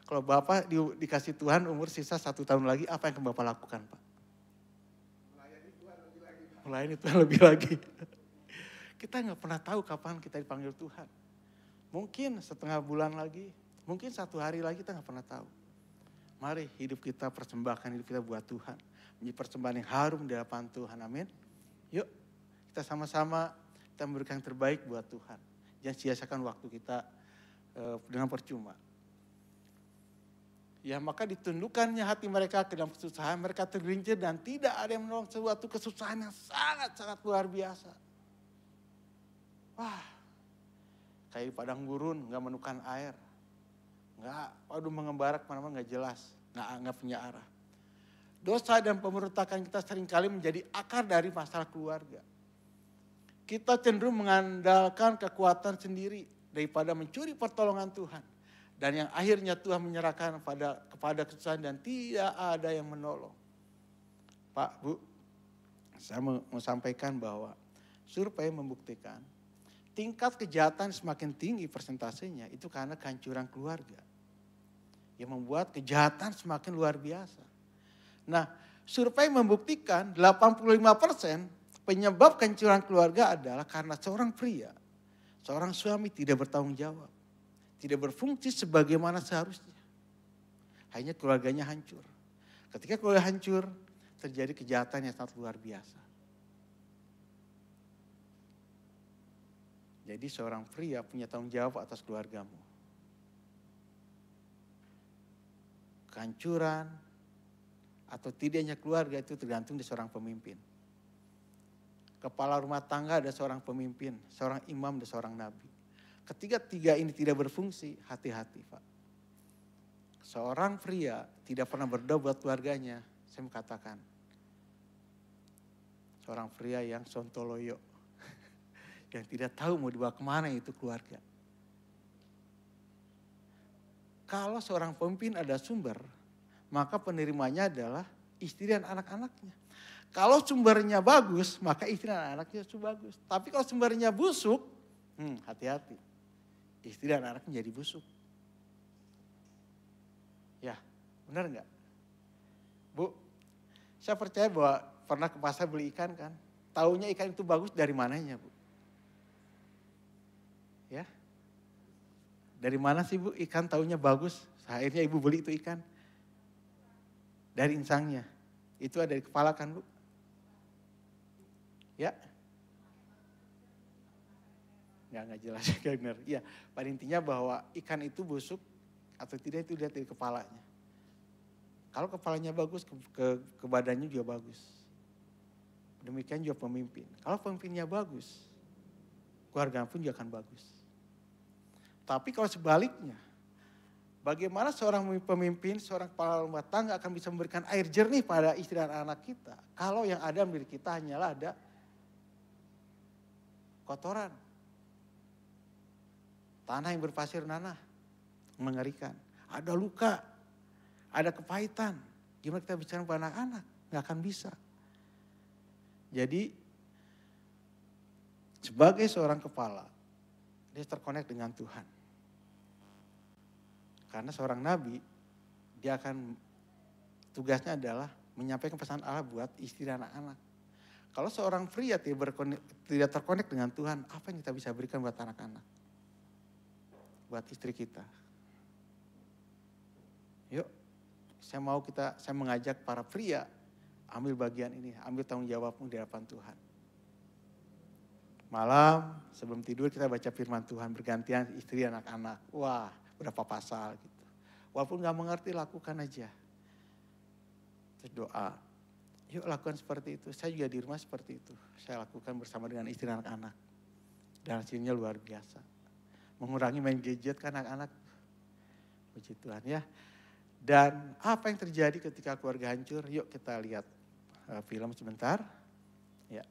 Kalau Bapak dikasih Tuhan umur sisa 1 tahun lagi, apa yang Bapak lakukan Pak? Melayani Tuhan lebih lagi. Kita gak pernah tahu kapan kita dipanggil Tuhan. Mungkin setengah bulan lagi, mungkin 1 hari lagi, kita gak pernah tahu. Mari hidup kita persembahkan hidup kita buat Tuhan. Menjadi persembahan yang harum di hadapan Tuhan, amin. Yuk kita sama-sama kita memberikan yang terbaik buat Tuhan. Jangan sia-siakan waktu kita dengan percuma. Ya maka ditundukkannya hati mereka ke dalam kesusahan, mereka tergelincir dan tidak ada yang menolong, suatu kesusahan yang sangat-sangat luar biasa. Wah, kayak di padang gurun gak menemukan air. Gak, waduh mengembara kemana-mana gak jelas, gak punya arah. Dosa dan pemberontakan kita seringkali menjadi akar dari masalah keluarga. Kita cenderung mengandalkan kekuatan sendiri daripada mencuri pertolongan Tuhan. Dan yang akhirnya Tuhan menyerahkan kepada kesusahan dan tidak ada yang menolong. Pak, Bu, saya mau sampaikan bahwa survei membuktikan tingkat kejahatan semakin tinggi persentasenya itu karena kehancuran keluarga. Yang membuat kejahatan semakin luar biasa. Nah, survei membuktikan 85% penyebab kehancuran keluarga adalah karena seorang pria, seorang suami tidak bertanggung jawab. Tidak berfungsi sebagaimana seharusnya. Akhirnya keluarganya hancur. Ketika keluarga hancur, terjadi kejahatan yang sangat luar biasa. Jadi seorang pria punya tanggung jawab atas keluargamu. Kehancuran atau tidaknya keluarga itu tergantung di seorang pemimpin. Kepala rumah tangga ada seorang pemimpin, seorang imam dan seorang nabi. Ketika tiga ini tidak berfungsi, hati-hati Pak. Seorang pria tidak pernah berdoa buat keluarganya, saya mengatakan. Seorang pria yang sontoloyo. Yang tidak tahu mau dibawa kemana itu keluarga. Kalau seorang pemimpin ada sumber, maka penerimanya adalah istri dan anak-anaknya. Kalau sumbernya bagus, maka istri dan anak-anaknya itu bagus. Tapi kalau sumbernya busuk, hati-hati. Istri dan anak menjadi busuk. Ya, benar enggak? Bu, saya percaya bahwa pernah ke pasar beli ikan kan. Taunya ikan itu bagus dari mananya Bu? Ya, dari mana sih Bu ikan taunya bagus? Akhirnya Ibu beli itu ikan. Dari insangnya. Itu ada di kepala kan Bu? Ya. Nggak jelas benar. Iya, pada intinya bahwa ikan itu busuk atau tidak itu lihat dari kepalanya. Kalau kepalanya bagus, ke badannya juga bagus. Demikian juga pemimpin. Kalau pemimpinnya bagus, keluarga pun juga akan bagus. Tapi kalau sebaliknya, bagaimana seorang pemimpin, seorang kepala rumah tangga akan bisa memberikan air jernih pada istri dan anak kita, kalau yang ada di kita hanyalah ada kotoran. Tanah yang berpasir nanah, mengerikan. Ada luka, ada kepahitan. Gimana kita bicara pada anak-anak? Nggak akan bisa. Jadi, sebagai seorang kepala, dia terkonek dengan Tuhan. Karena seorang nabi, dia akan tugasnya adalah menyampaikan pesan Allah buat istri dan anak-anak. Kalau seorang pria tidak terkonek dengan Tuhan, apa yang kita bisa berikan buat anak-anak? Buat istri kita. Yuk, saya mengajak para pria ambil bagian ini, ambil tanggung jawabmu di hadapan Tuhan. Malam sebelum tidur kita baca firman Tuhan bergantian istri dan anak-anak. Wah, berapa pasal gitu. Walaupun gak mengerti, lakukan aja. Terus doa. Yuk lakukan seperti itu. Saya juga di rumah seperti itu. Saya lakukan bersama dengan istri dan anak-anak. Dan hasilnya luar biasa. Mengurangi main gadget kan anak-anak. Puji Tuhan ya. Dan apa yang terjadi ketika keluarga hancur? Yuk kita lihat film sebentar. Ya.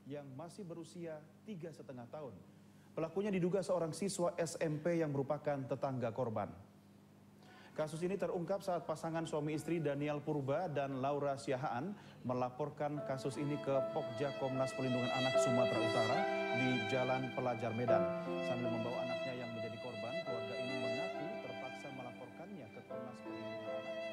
Yang masih berusia 3,5 tahun. Pelakunya diduga seorang siswa SMP yang merupakan tetangga korban. Kasus ini terungkap saat pasangan suami istri Daniel Purba dan Laura Siahaan melaporkan kasus ini ke Pokja Komnas Perlindungan Anak Sumatera Utara di Jalan Pelajar Medan. Sambil membawa anaknya yang menjadi korban, keluarga ini mengaku terpaksa melaporkannya ke Komnas Perlindungan Anak.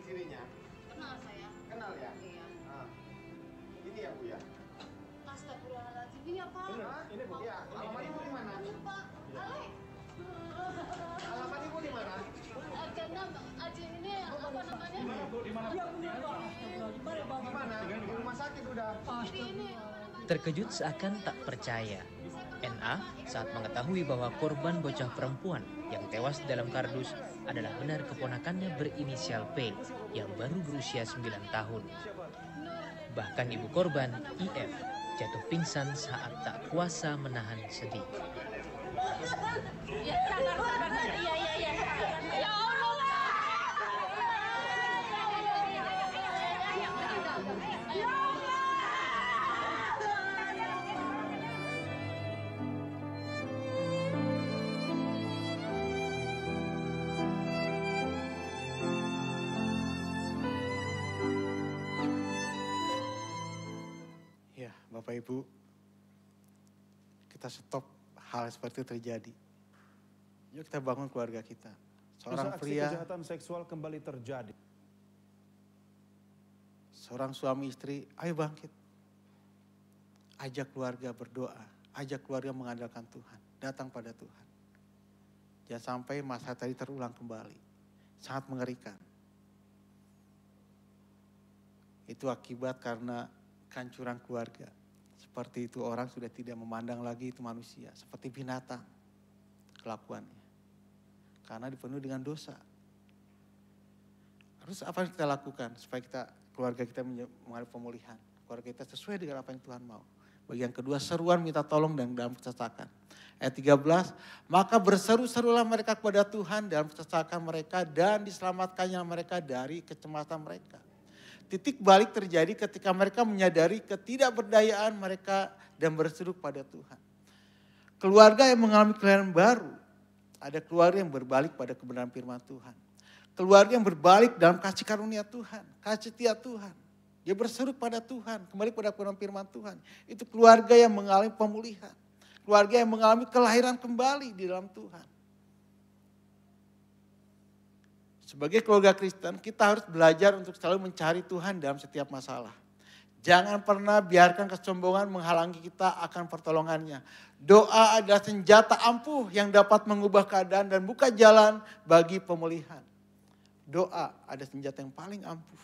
ciri-cirinya? Kenal saya. Kenal ya? Iya. Nah, ini ya Bu ya? Astagfirullahaladzim, ini apa? Ini Bu ya. Alamat Ibu di mana? Ini Pak, Ale. Alamat Ibu di mana? Karena Aji ini apa namanya? Di mana? Di rumah sakit udah. Ini apa namanya? Terkejut seakan tak percaya, NA saat mengetahui bahwa korban bocah perempuan yang tewas dalam kardus adalah benar keponakannya berinisial P yang baru berusia 9 tahun. Bahkan ibu korban, IF, jatuh pingsan saat tak kuasa menahan sedih. Ya, Bapak Ibu, kita stop hal seperti itu terjadi. Yuk kita bangun keluarga kita. Seorang Aksi pria, kejahatan seksual kembali terjadi. seorang suami istri, ayo bangkit. Ajak keluarga berdoa, ajak keluarga mengandalkan Tuhan, datang pada Tuhan. Jangan sampai masa tadi terulang kembali. Sangat mengerikan. Itu akibat karena kehancuran keluarga. Seperti itu orang sudah tidak memandang lagi itu manusia. Seperti binatang kelakuannya. Karena dipenuhi dengan dosa. Harus apa yang kita lakukan supaya keluarga kita mengalami pemulihan. Keluarga kita sesuai dengan apa yang Tuhan mau. Bagian kedua, seruan minta tolong dan dalam kesesakan. Ayat 13, maka berseru-serulah mereka kepada Tuhan dalam kesesakan mereka dan diselamatkannya mereka dari kecemasan mereka. Titik balik terjadi ketika mereka menyadari ketidakberdayaan mereka dan berseru pada Tuhan. Keluarga yang mengalami kelahiran baru, ada keluarga yang berbalik pada kebenaran firman Tuhan. Keluarga yang berbalik dalam kasih karunia Tuhan, kasih setia Tuhan. Dia berseru pada Tuhan, kembali pada kebenaran firman Tuhan. Itu keluarga yang mengalami pemulihan. Keluarga yang mengalami kelahiran kembali di dalam Tuhan. Sebagai keluarga Kristen, kita harus belajar untuk selalu mencari Tuhan dalam setiap masalah. Jangan pernah biarkan kesombongan menghalangi kita akan pertolongannya. Doa adalah senjata ampuh yang dapat mengubah keadaan dan buka jalan bagi pemulihan. Doa ada senjata yang paling ampuh.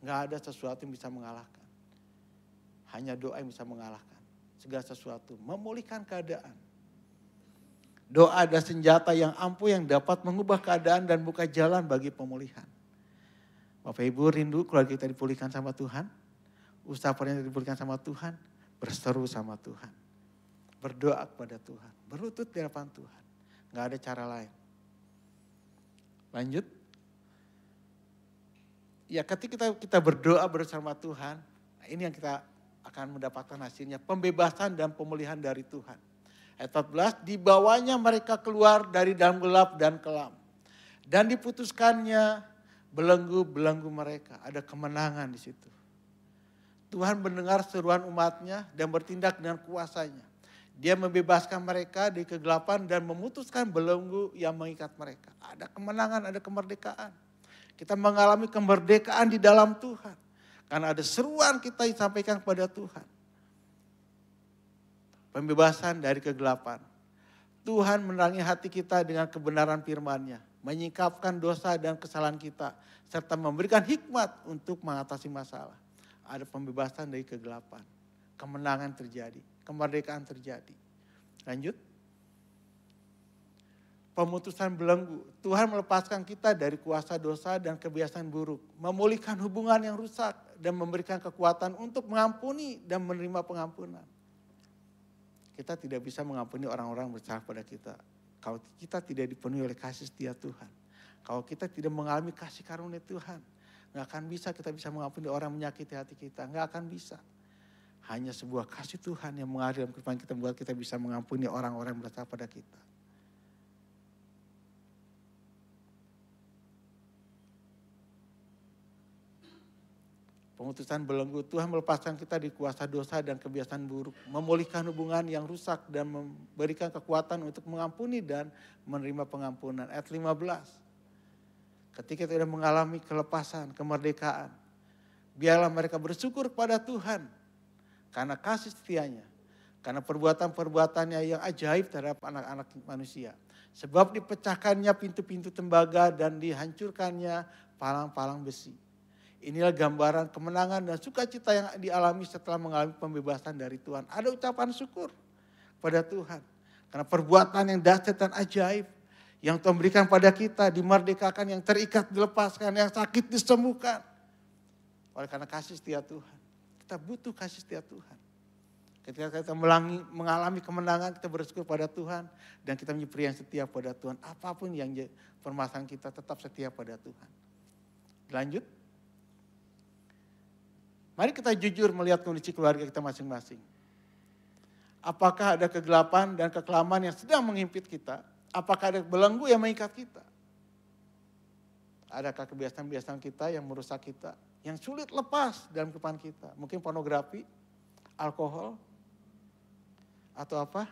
Nggak ada sesuatu yang bisa mengalahkan. Hanya doa yang bisa mengalahkan segala sesuatu, memulihkan keadaan. Doa adalah senjata yang ampuh yang dapat mengubah keadaan dan buka jalan bagi pemulihan. Bapak Ibu rindu keluarga kita dipulihkan sama Tuhan. Usaha pernah dipulihkan sama Tuhan. Berseru sama Tuhan. Berdoa kepada Tuhan. Berlutut di hadapan Tuhan. Gak ada cara lain. Lanjut. Ya ketika kita berdoa bersama Tuhan. Ini yang kita akan mendapatkan hasilnya. Pembebasan dan pemulihan dari Tuhan. Ayat 14, dibawanya mereka keluar dari dalam gelap dan kelam. Dan diputuskannya belenggu-belenggu mereka. Ada kemenangan di situ. Tuhan mendengar seruan umatnya dan bertindak dengan kuasanya. Dia membebaskan mereka dari kegelapan dan memutuskan belenggu yang mengikat mereka. Ada kemenangan, ada kemerdekaan. Kita mengalami kemerdekaan di dalam Tuhan. Karena ada seruan kita disampaikan kepada Tuhan. Pembebasan dari kegelapan. Tuhan menerangi hati kita dengan kebenaran firman-Nya. Menyingkapkan dosa dan kesalahan kita. Serta memberikan hikmat untuk mengatasi masalah. Ada pembebasan dari kegelapan. Kemenangan terjadi. Kemerdekaan terjadi. Lanjut. Pemutusan belenggu. Tuhan melepaskan kita dari kuasa dosa dan kebiasaan buruk. Memulihkan hubungan yang rusak. Dan memberikan kekuatan untuk mengampuni dan menerima pengampunan. Kita tidak bisa mengampuni orang-orang bersalah pada kita. Kalau kita tidak dipenuhi oleh kasih setia Tuhan. Kalau kita tidak mengalami kasih karunia Tuhan. Gak akan bisa kita bisa mengampuni orang menyakiti hati kita. Gak akan bisa. Hanya sebuah kasih Tuhan yang mengalir dalam kehidupan kita. Membuat kita bisa mengampuni orang-orang yang bersalah pada kita. Pemutusan belenggu, Tuhan melepaskan kita di kuasa dosa dan kebiasaan buruk. Memulihkan hubungan yang rusak dan memberikan kekuatan untuk mengampuni dan menerima pengampunan. Ayat 15. Ketika kita sudah mengalami kelepasan, kemerdekaan. Biarlah mereka bersyukur kepada Tuhan. Karena kasih setianya. Karena perbuatan-perbuatannya yang ajaib terhadap anak-anak manusia. Sebab dipecahkannya pintu-pintu tembaga dan dihancurkannya palang-palang besi. Inilah gambaran kemenangan dan sukacita yang dialami setelah mengalami pembebasan dari Tuhan. Ada ucapan syukur. pada Tuhan. Karena perbuatan yang dahsyat dan ajaib yang Tuhan berikan pada kita, dimerdekakan, yang terikat dilepaskan, yang sakit disembuhkan. Oleh karena kasih setia Tuhan. Kita butuh kasih setia Tuhan. Ketika kita mengalami kemenangan, kita bersyukur pada Tuhan. Dan kita menjadi pria yang setia pada Tuhan. Apapun yang permasalahan kita, tetap setia pada Tuhan. Lanjut. Mari kita jujur melihat kondisi keluarga kita masing-masing. Apakah ada kegelapan dan kekelaman yang sedang menghimpit kita? Apakah ada belenggu yang mengikat kita? Adakah kebiasaan-kebiasaan kita yang merusak kita? Yang sulit lepas dalam kehidupan kita? Mungkin pornografi, alkohol, atau apa?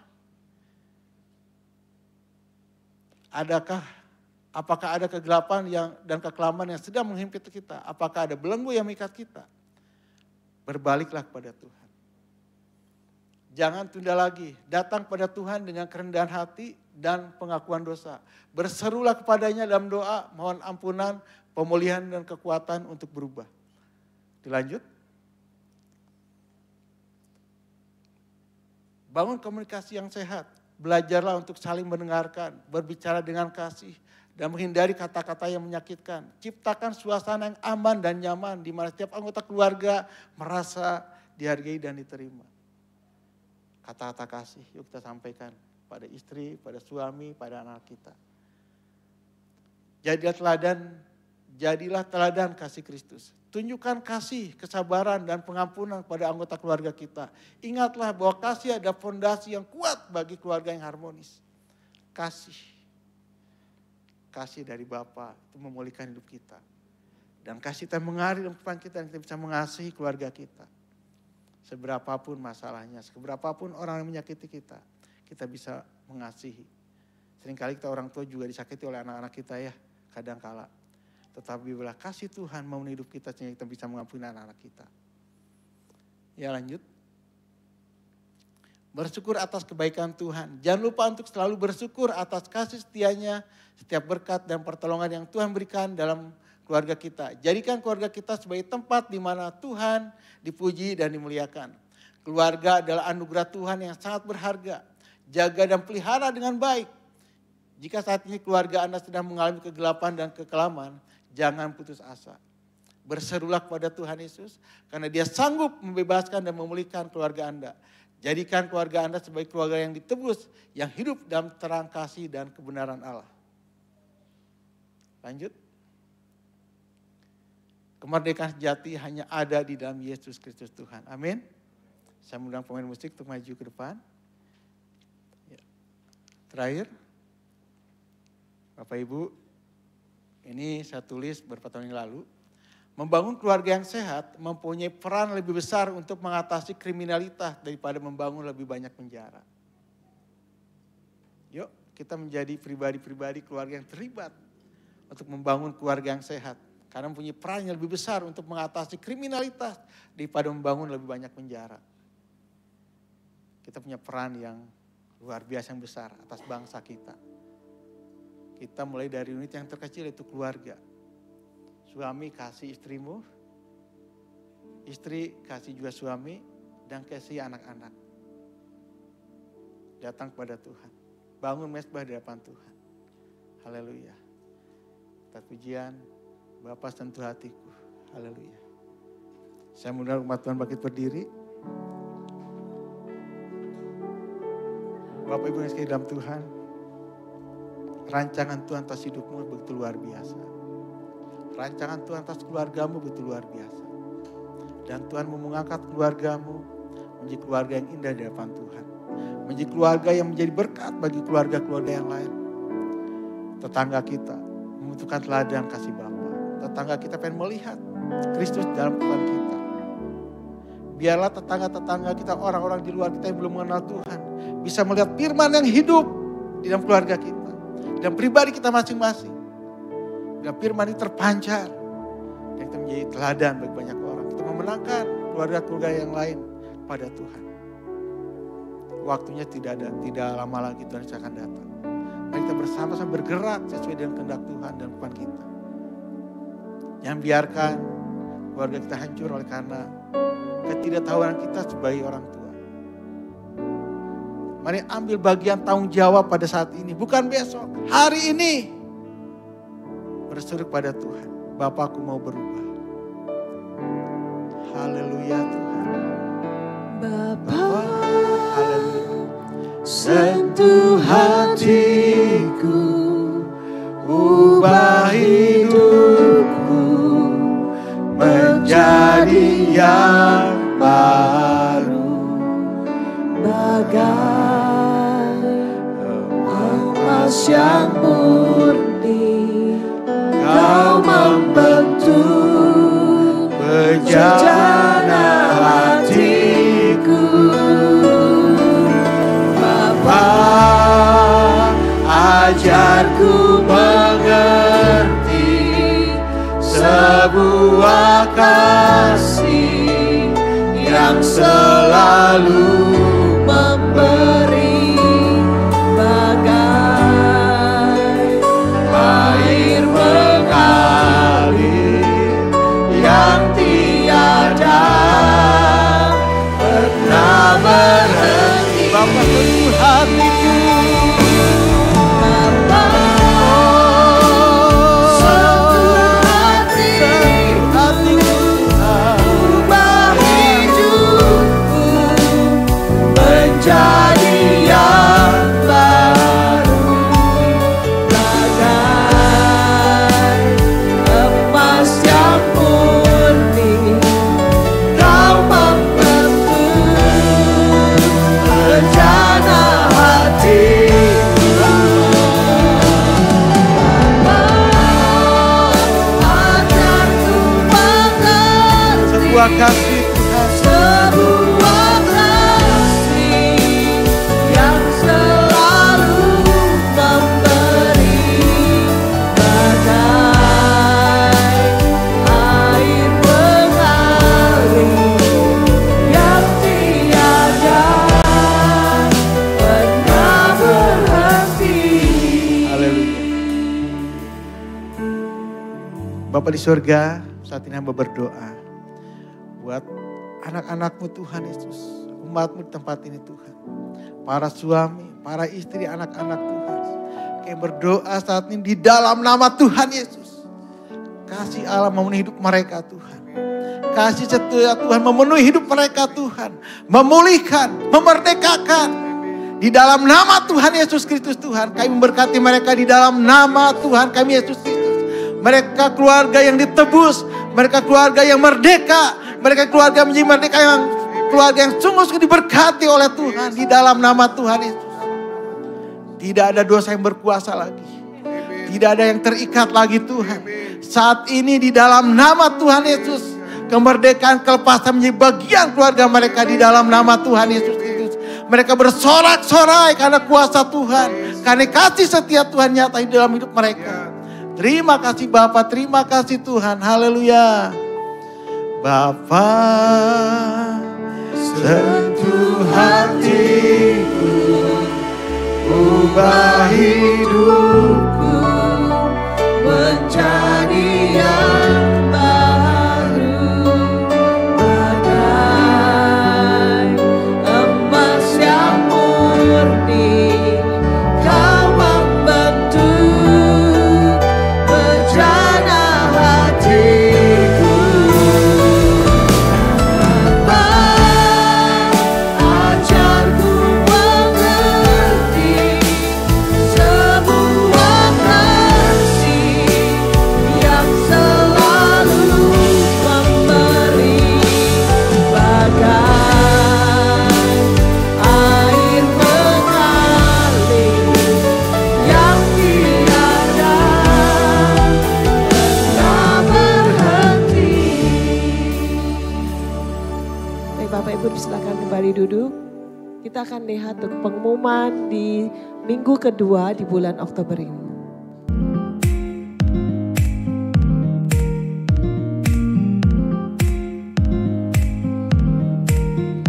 Apakah ada kegelapan dan kekelaman yang sedang menghimpit kita? Apakah ada belenggu yang mengikat kita? Berbaliklah kepada Tuhan. Jangan tunda lagi. Datang kepada Tuhan dengan kerendahan hati dan pengakuan dosa. Berserulah kepadanya dalam doa, mohon ampunan, pemulihan dan kekuatan untuk berubah. Dilanjut. Bangun komunikasi yang sehat. Belajarlah untuk saling mendengarkan, berbicara dengan kasih, dan menghindari kata-kata yang menyakitkan. Ciptakan suasana yang aman dan nyaman di mana setiap anggota keluarga merasa dihargai dan diterima. Kata-kata kasih yuk kita sampaikan pada istri, pada suami, pada anak kita. Jadilah teladan kasih Kristus. Tunjukkan kasih, kesabaran, dan pengampunan pada anggota keluarga kita. Ingatlah bahwa kasih ada fondasi yang kuat bagi keluarga yang harmonis. Kasih dari Bapa itu memulihkan hidup kita. Dan kasih itu mengalir dalam kehidupan kita dan kita bisa mengasihi keluarga kita. Seberapapun masalahnya, seberapapun orang yang menyakiti kita, kita bisa mengasihi. Seringkali kita orang tua juga disakiti oleh anak-anak kita ya, kadangkala. Tetapi bila kasih Tuhan memenuhi hidup kita sehingga kita bisa mengampuni anak-anak kita. Ya lanjut. Bersyukur atas kebaikan Tuhan. Jangan lupa untuk selalu bersyukur atas kasih setianya, setiap berkat dan pertolongan yang Tuhan berikan dalam keluarga kita. Jadikan keluarga kita sebagai tempat di mana Tuhan dipuji dan dimuliakan. Keluarga adalah anugerah Tuhan yang sangat berharga. Jaga dan pelihara dengan baik. Jika saat ini keluarga Anda sedang mengalami kegelapan dan kekelaman, jangan putus asa. Berserulah kepada Tuhan Yesus karena Dia sanggup membebaskan dan memulihkan keluarga Anda. Jadikan keluarga Anda sebagai keluarga yang ditebus, yang hidup dalam terang kasih dan kebenaran Allah. Lanjut. Kemerdekaan sejati hanya ada di dalam Yesus Kristus Tuhan. Amin. Saya mengundang pemain musik untuk maju ke depan. Ya. Terakhir. Bapak Ibu, ini saya tulis beberapa tahun yang lalu. Membangun keluarga yang sehat mempunyai peran lebih besar untuk mengatasi kriminalitas daripada membangun lebih banyak penjara. Yuk kita menjadi pribadi-pribadi keluarga yang terlibat untuk membangun keluarga yang sehat. Karena mempunyai peran yang lebih besar untuk mengatasi kriminalitas daripada membangun lebih banyak penjara. Kita punya peran yang luar biasa yang besar atas bangsa kita. Kita mulai dari unit yang terkecil yaitu keluarga. Suami kasih istrimu, istri kasih juga suami, dan kasih anak-anak. Datang kepada Tuhan. Bangun mezbah di hadapan Tuhan. Haleluya. Kita pujian, Bapa sentuh hatiku. Haleluya. Saya mengundang umat Tuhan bangkit berdiri. Bapak Ibu yang sekalian dalam Tuhan. Rancangan Tuhan atas hidupmu begitu luar biasa. Rancangan Tuhan atas keluargamu begitu luar biasa. Dan Tuhan mau mengangkat keluargamu menjadi keluarga yang indah di hadapan Tuhan. Menjadi keluarga yang menjadi berkat bagi keluarga-keluarga yang lain. Tetangga kita membutuhkan teladan kasih Bapa. Tetangga kita pengen melihat Kristus dalam kehidupan kita. Biarlah tetangga-tetangga kita, orang-orang di luar kita yang belum mengenal Tuhan, bisa melihat firman yang hidup di dalam keluarga kita. Dan pribadi kita masing-masing. Dan firman ini terpancar. Dan kita menjadi teladan bagi banyak orang. Kita memenangkan keluarga-keluarga yang lain pada Tuhan. Waktunya tidak lama lagi Tuhan akan datang. Mari kita bersama-sama bergerak sesuai dengan kehendak Tuhan dan kehidupan kita. Jangan biarkan keluarga kita hancur oleh karena ketidaktahuan kita sebagai orang tua. Mari ambil bagian tanggung jawab pada saat ini. Bukan besok, hari ini. Berseru pada Tuhan, Bapakku mau berubah. Haleluya Tuhan. Bapa, Haleluya. sentuh hatiku, ubah hidupku menjadi yang baru, bagai emas yang murni. Kau membentuk bejana hatiku. Bapa, ajarku mengerti sebuah kasih yang selalu memberi, bagai air mengalir yang tiada pernah berhenti. Bapa sentuh hatiku. Bapa, sentuh hatiku, ubah hidupku menjadi yang baru, bagai emas yang murni. Kau membentuk rencana hatiku. Ajarku mengerti Sebuah kasih Tuhan. sebuah kasih yang selalu memberi, bagai air mengalir yang tiada pernah berhenti. Haleluya. Bapa di surga, saat ini hamba berdoa buat anak-anakmu Tuhan Yesus, umatmu di tempat ini Tuhan. Para suami, para istri, anak-anak Tuhan. Kami berdoa saat ini di dalam nama Tuhan Yesus. Kasih Allah memenuhi hidup mereka Tuhan. Kasih setia Tuhan memenuhi hidup mereka Tuhan. Memulihkan, memerdekakan. Di dalam nama Tuhan Yesus Kristus Tuhan. Kami memberkati mereka di dalam nama Tuhan kami Yesus Kristus. Mereka keluarga yang ditebus. Mereka keluarga yang merdeka. Mereka keluarga menjadi merdeka yang keluarga yang sungguh-sungguh diberkati oleh Tuhan. Di dalam nama Tuhan Yesus. Tidak ada dosa yang berkuasa lagi. Tidak ada yang terikat lagi Tuhan. Saat ini di dalam nama Tuhan Yesus. Kemerdekaan, kelepasan menjadi bagian keluarga mereka di dalam nama Tuhan Yesus Kristus. Mereka bersorak-sorai karena kuasa Tuhan. Karena kasih setia Tuhan nyata di dalam hidup mereka. Terima kasih Bapa, terima kasih Tuhan. Haleluya. Bapa, sentuh hatiku, ubah hidupku menjadi yang baru, Bagai emas yang murni. Kau membentuk bejana hatiku. Bapa, ajarku mengerti sebuah kasih yang selalu memberi, bagai air mengalir yang tiada pernah berhenti. Baik Bapak Ibu silakan kembali duduk. Kita akan lihat pengumuman di minggu kedua di bulan Oktober ini.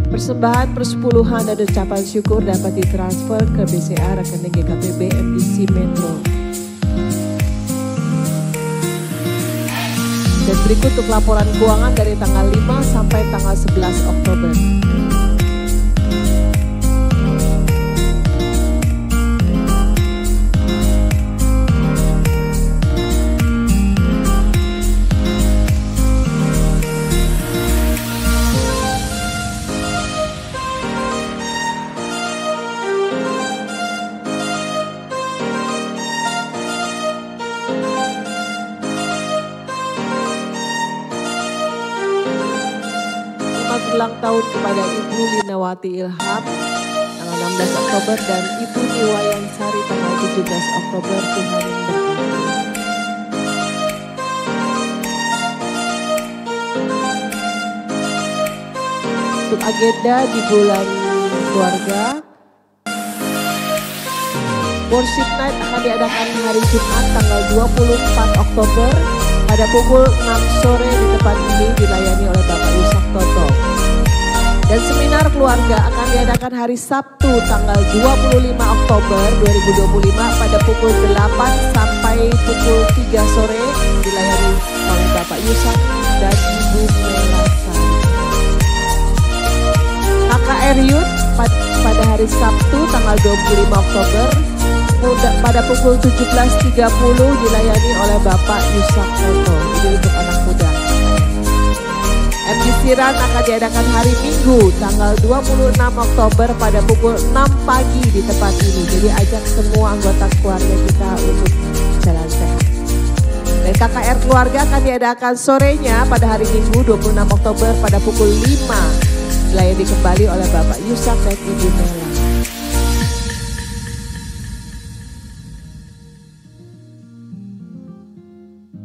Persembahan persepuluhan dan ucapan syukur dapat ditransfer ke BCA rekening GKPB MDC Metro. Dan berikut untuk laporan keuangan dari tanggal 5 sampai tanggal 11 Oktober. ulang tahun kepada Ibu Linawati Ilham tanggal 16 Oktober dan Ibu Niwayan Sari tanggal 17 Oktober. Tuhan memberkati. Untuk agenda di bulan keluarga, worship night akan diadakan hari Jumat tanggal 24 Oktober pada pukul 6 sore di tempat ini dilayani oleh Bapak Yusak Toto. Dan seminar keluarga akan diadakan hari Sabtu tanggal 25 Oktober 2025 pada pukul 8 sampai pukul 3 sore dilayani oleh Bapak Yusak dan Ibu Melasa. KKR Youth pada hari Sabtu tanggal 25 Oktober pada pukul 17.30 dilayani oleh Bapak Yusak Toto. Ini untuk anak muda. MDC Run akan diadakan hari Minggu tanggal 26 Oktober pada pukul 6 pagi di tempat ini. Jadi ajak semua anggota keluarga kita untuk jalan sehat. Dan KKR keluarga akan diadakan sorenya pada hari Minggu 26 Oktober pada pukul 5. Dilayani kembali oleh Bapak Yusak dan Ibu Mela.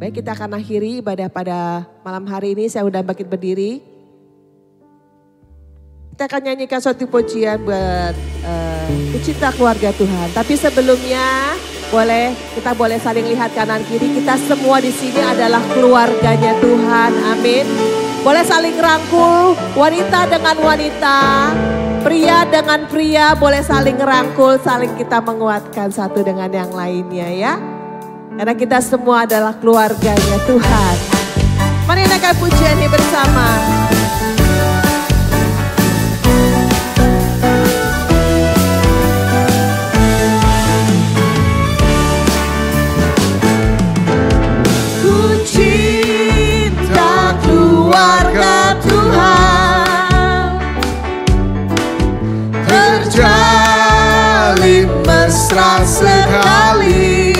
Baik, kita akan akhiri ibadah pada malam hari ini. Saya undang bangkit berdiri. Kita akan nyanyikan suatu pujian buat pecinta keluarga Tuhan. Tapi sebelumnya kita boleh saling lihat kanan kiri. Kita semua di sini adalah keluarganya Tuhan. Amin. Boleh saling rangkul, wanita dengan wanita, pria dengan pria, boleh saling rangkul, saling kita menguatkan satu dengan yang lainnya ya. Karena kita semua adalah keluarganya Tuhan. Mari naikkan pujian ini bersama. Ku cinta keluarga Tuhan, terjalin mesra sekali.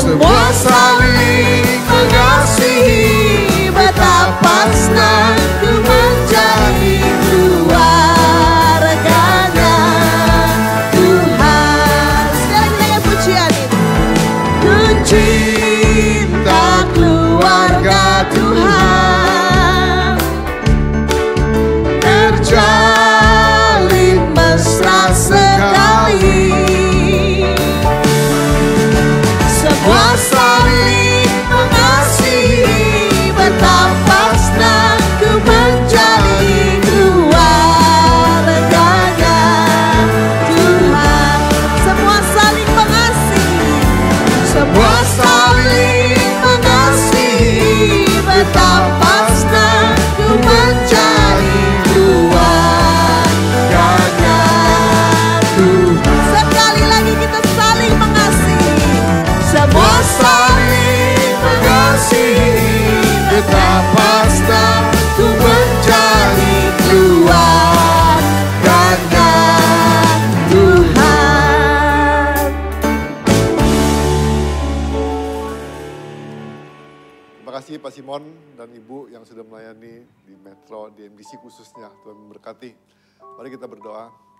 Semua saling mengasihi, betapa senang ku menjadi keluarganya Tuhan. Sekali lagi pujian ini. Ku cinta keluarga Tuhan, terjalin mesra sekali. Semua saling mengasihi, betapa senang ku menjadi keluarganya Tuhan. Semua saling mengasihi, semua saling mengasihi, betapa senang ku menjadi keluarganya Tuhan. Sekali lagi kita saling mengasihi. Semua saling mengasihi, betapa senang ku menjadi keluarganya Tuhan. Terima kasih Pak Simon dan Ibu yang sudah melayani di Metro, di MDC khususnya. Tuhan memberkati. Mari kita berdoa.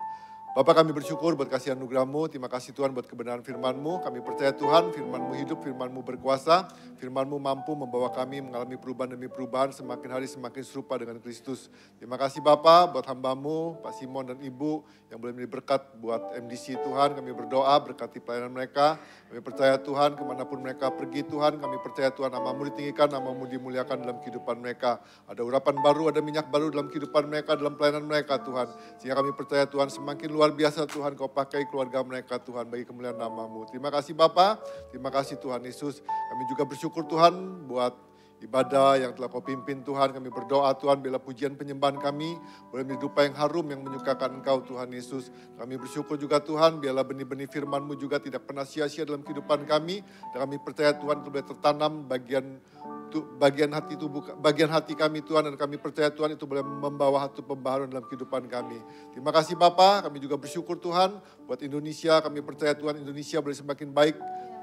Bapak, kami bersyukur buat kasih anugerah-Mu. Terima kasih Tuhan buat kebenaran firman-Mu. Kami percaya Tuhan firman-Mu hidup, firman-Mu berkuasa. Firman-Mu mampu membawa kami mengalami perubahan demi perubahan. Semakin hari semakin serupa dengan Kristus. Terima kasih Bapak buat hamba-Mu, Pak Simon dan Ibu yang boleh menjadi berkat buat MDC Tuhan. Kami berdoa berkati pelayanan mereka. Kami percaya Tuhan kemanapun mereka pergi Tuhan. Kami percaya Tuhan nama-Mu ditinggikan, nama-Mu dimuliakan dalam kehidupan mereka. Ada urapan baru, ada minyak baru dalam kehidupan mereka, dalam pelayanan mereka Tuhan. Sehingga kami percaya Tuhan semakin luar biasa Tuhan Kau pakai keluarga mereka Tuhan bagi kemuliaan nama-Mu. Terima kasih Bapa, terima kasih Tuhan Yesus. Kami juga bersyukur Tuhan buat ibadah yang telah Kau pimpin Tuhan. Kami berdoa Tuhan bila pujian penyembahan kami boleh menjadi dupa yang harum yang menyukakan Engkau Tuhan Yesus. Kami bersyukur juga Tuhan biarlah benih-benih firman-Mu juga tidak pernah sia-sia dalam kehidupan kami. Dan kami percaya Tuhan boleh tertanam bagian bagian hati kami Tuhan, dan kami percaya Tuhan itu boleh membawa satu pembaharuan dalam kehidupan kami. Terima kasih Bapa, kami juga bersyukur Tuhan buat Indonesia, kami percaya Tuhan Indonesia boleh semakin baik,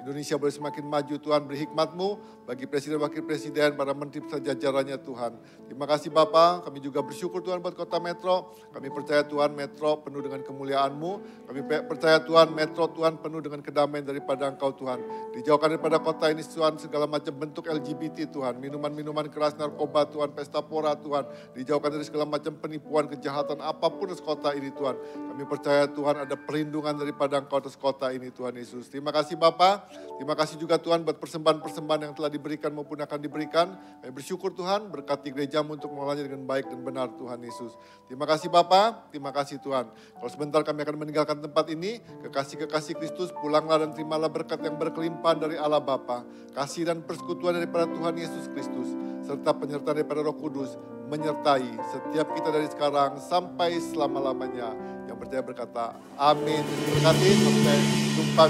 Indonesia boleh semakin maju Tuhan, beri hikmat-Mu bagi Presiden, Wakil Presiden, para menteri jajarannya Tuhan. Terima kasih Bapa, kami juga bersyukur Tuhan buat Kota Metro, kami percaya Tuhan Metro penuh dengan kemuliaan-Mu, kami percaya Tuhan Metro Tuhan penuh dengan kedamaian daripada Engkau Tuhan. Dijauhkan daripada kota ini Tuhan segala macam bentuk LGBT Tuhan, minuman-minuman keras, narkoba Tuhan, pesta pora Tuhan, dijauhkan dari segala macam penipuan, kejahatan apapun di kota ini Tuhan. Kami percaya Tuhan ada perlindungan daripada Engkau atas kota ini Tuhan Yesus. Terima kasih Bapa. Terima kasih juga Tuhan buat persembahan-persembahan yang telah diberikan maupun akan diberikan. Kami bersyukur Tuhan, berkati gereja-Mu untuk mengelolanya dengan baik dan benar Tuhan Yesus. Terima kasih Bapa, terima kasih Tuhan. Kalau sebentar kami akan meninggalkan tempat ini, kekasih-kekasih Kristus pulanglah dan terimalah berkat yang berkelimpahan dari Allah Bapa, kasih dan persekutuan daripada Tuhan Yesus Kristus, serta penyertaan daripada Roh Kudus menyertai setiap kita dari sekarang sampai selama-lamanya. Yang percaya berkata, amin. Terima kasih, sampai jumpa.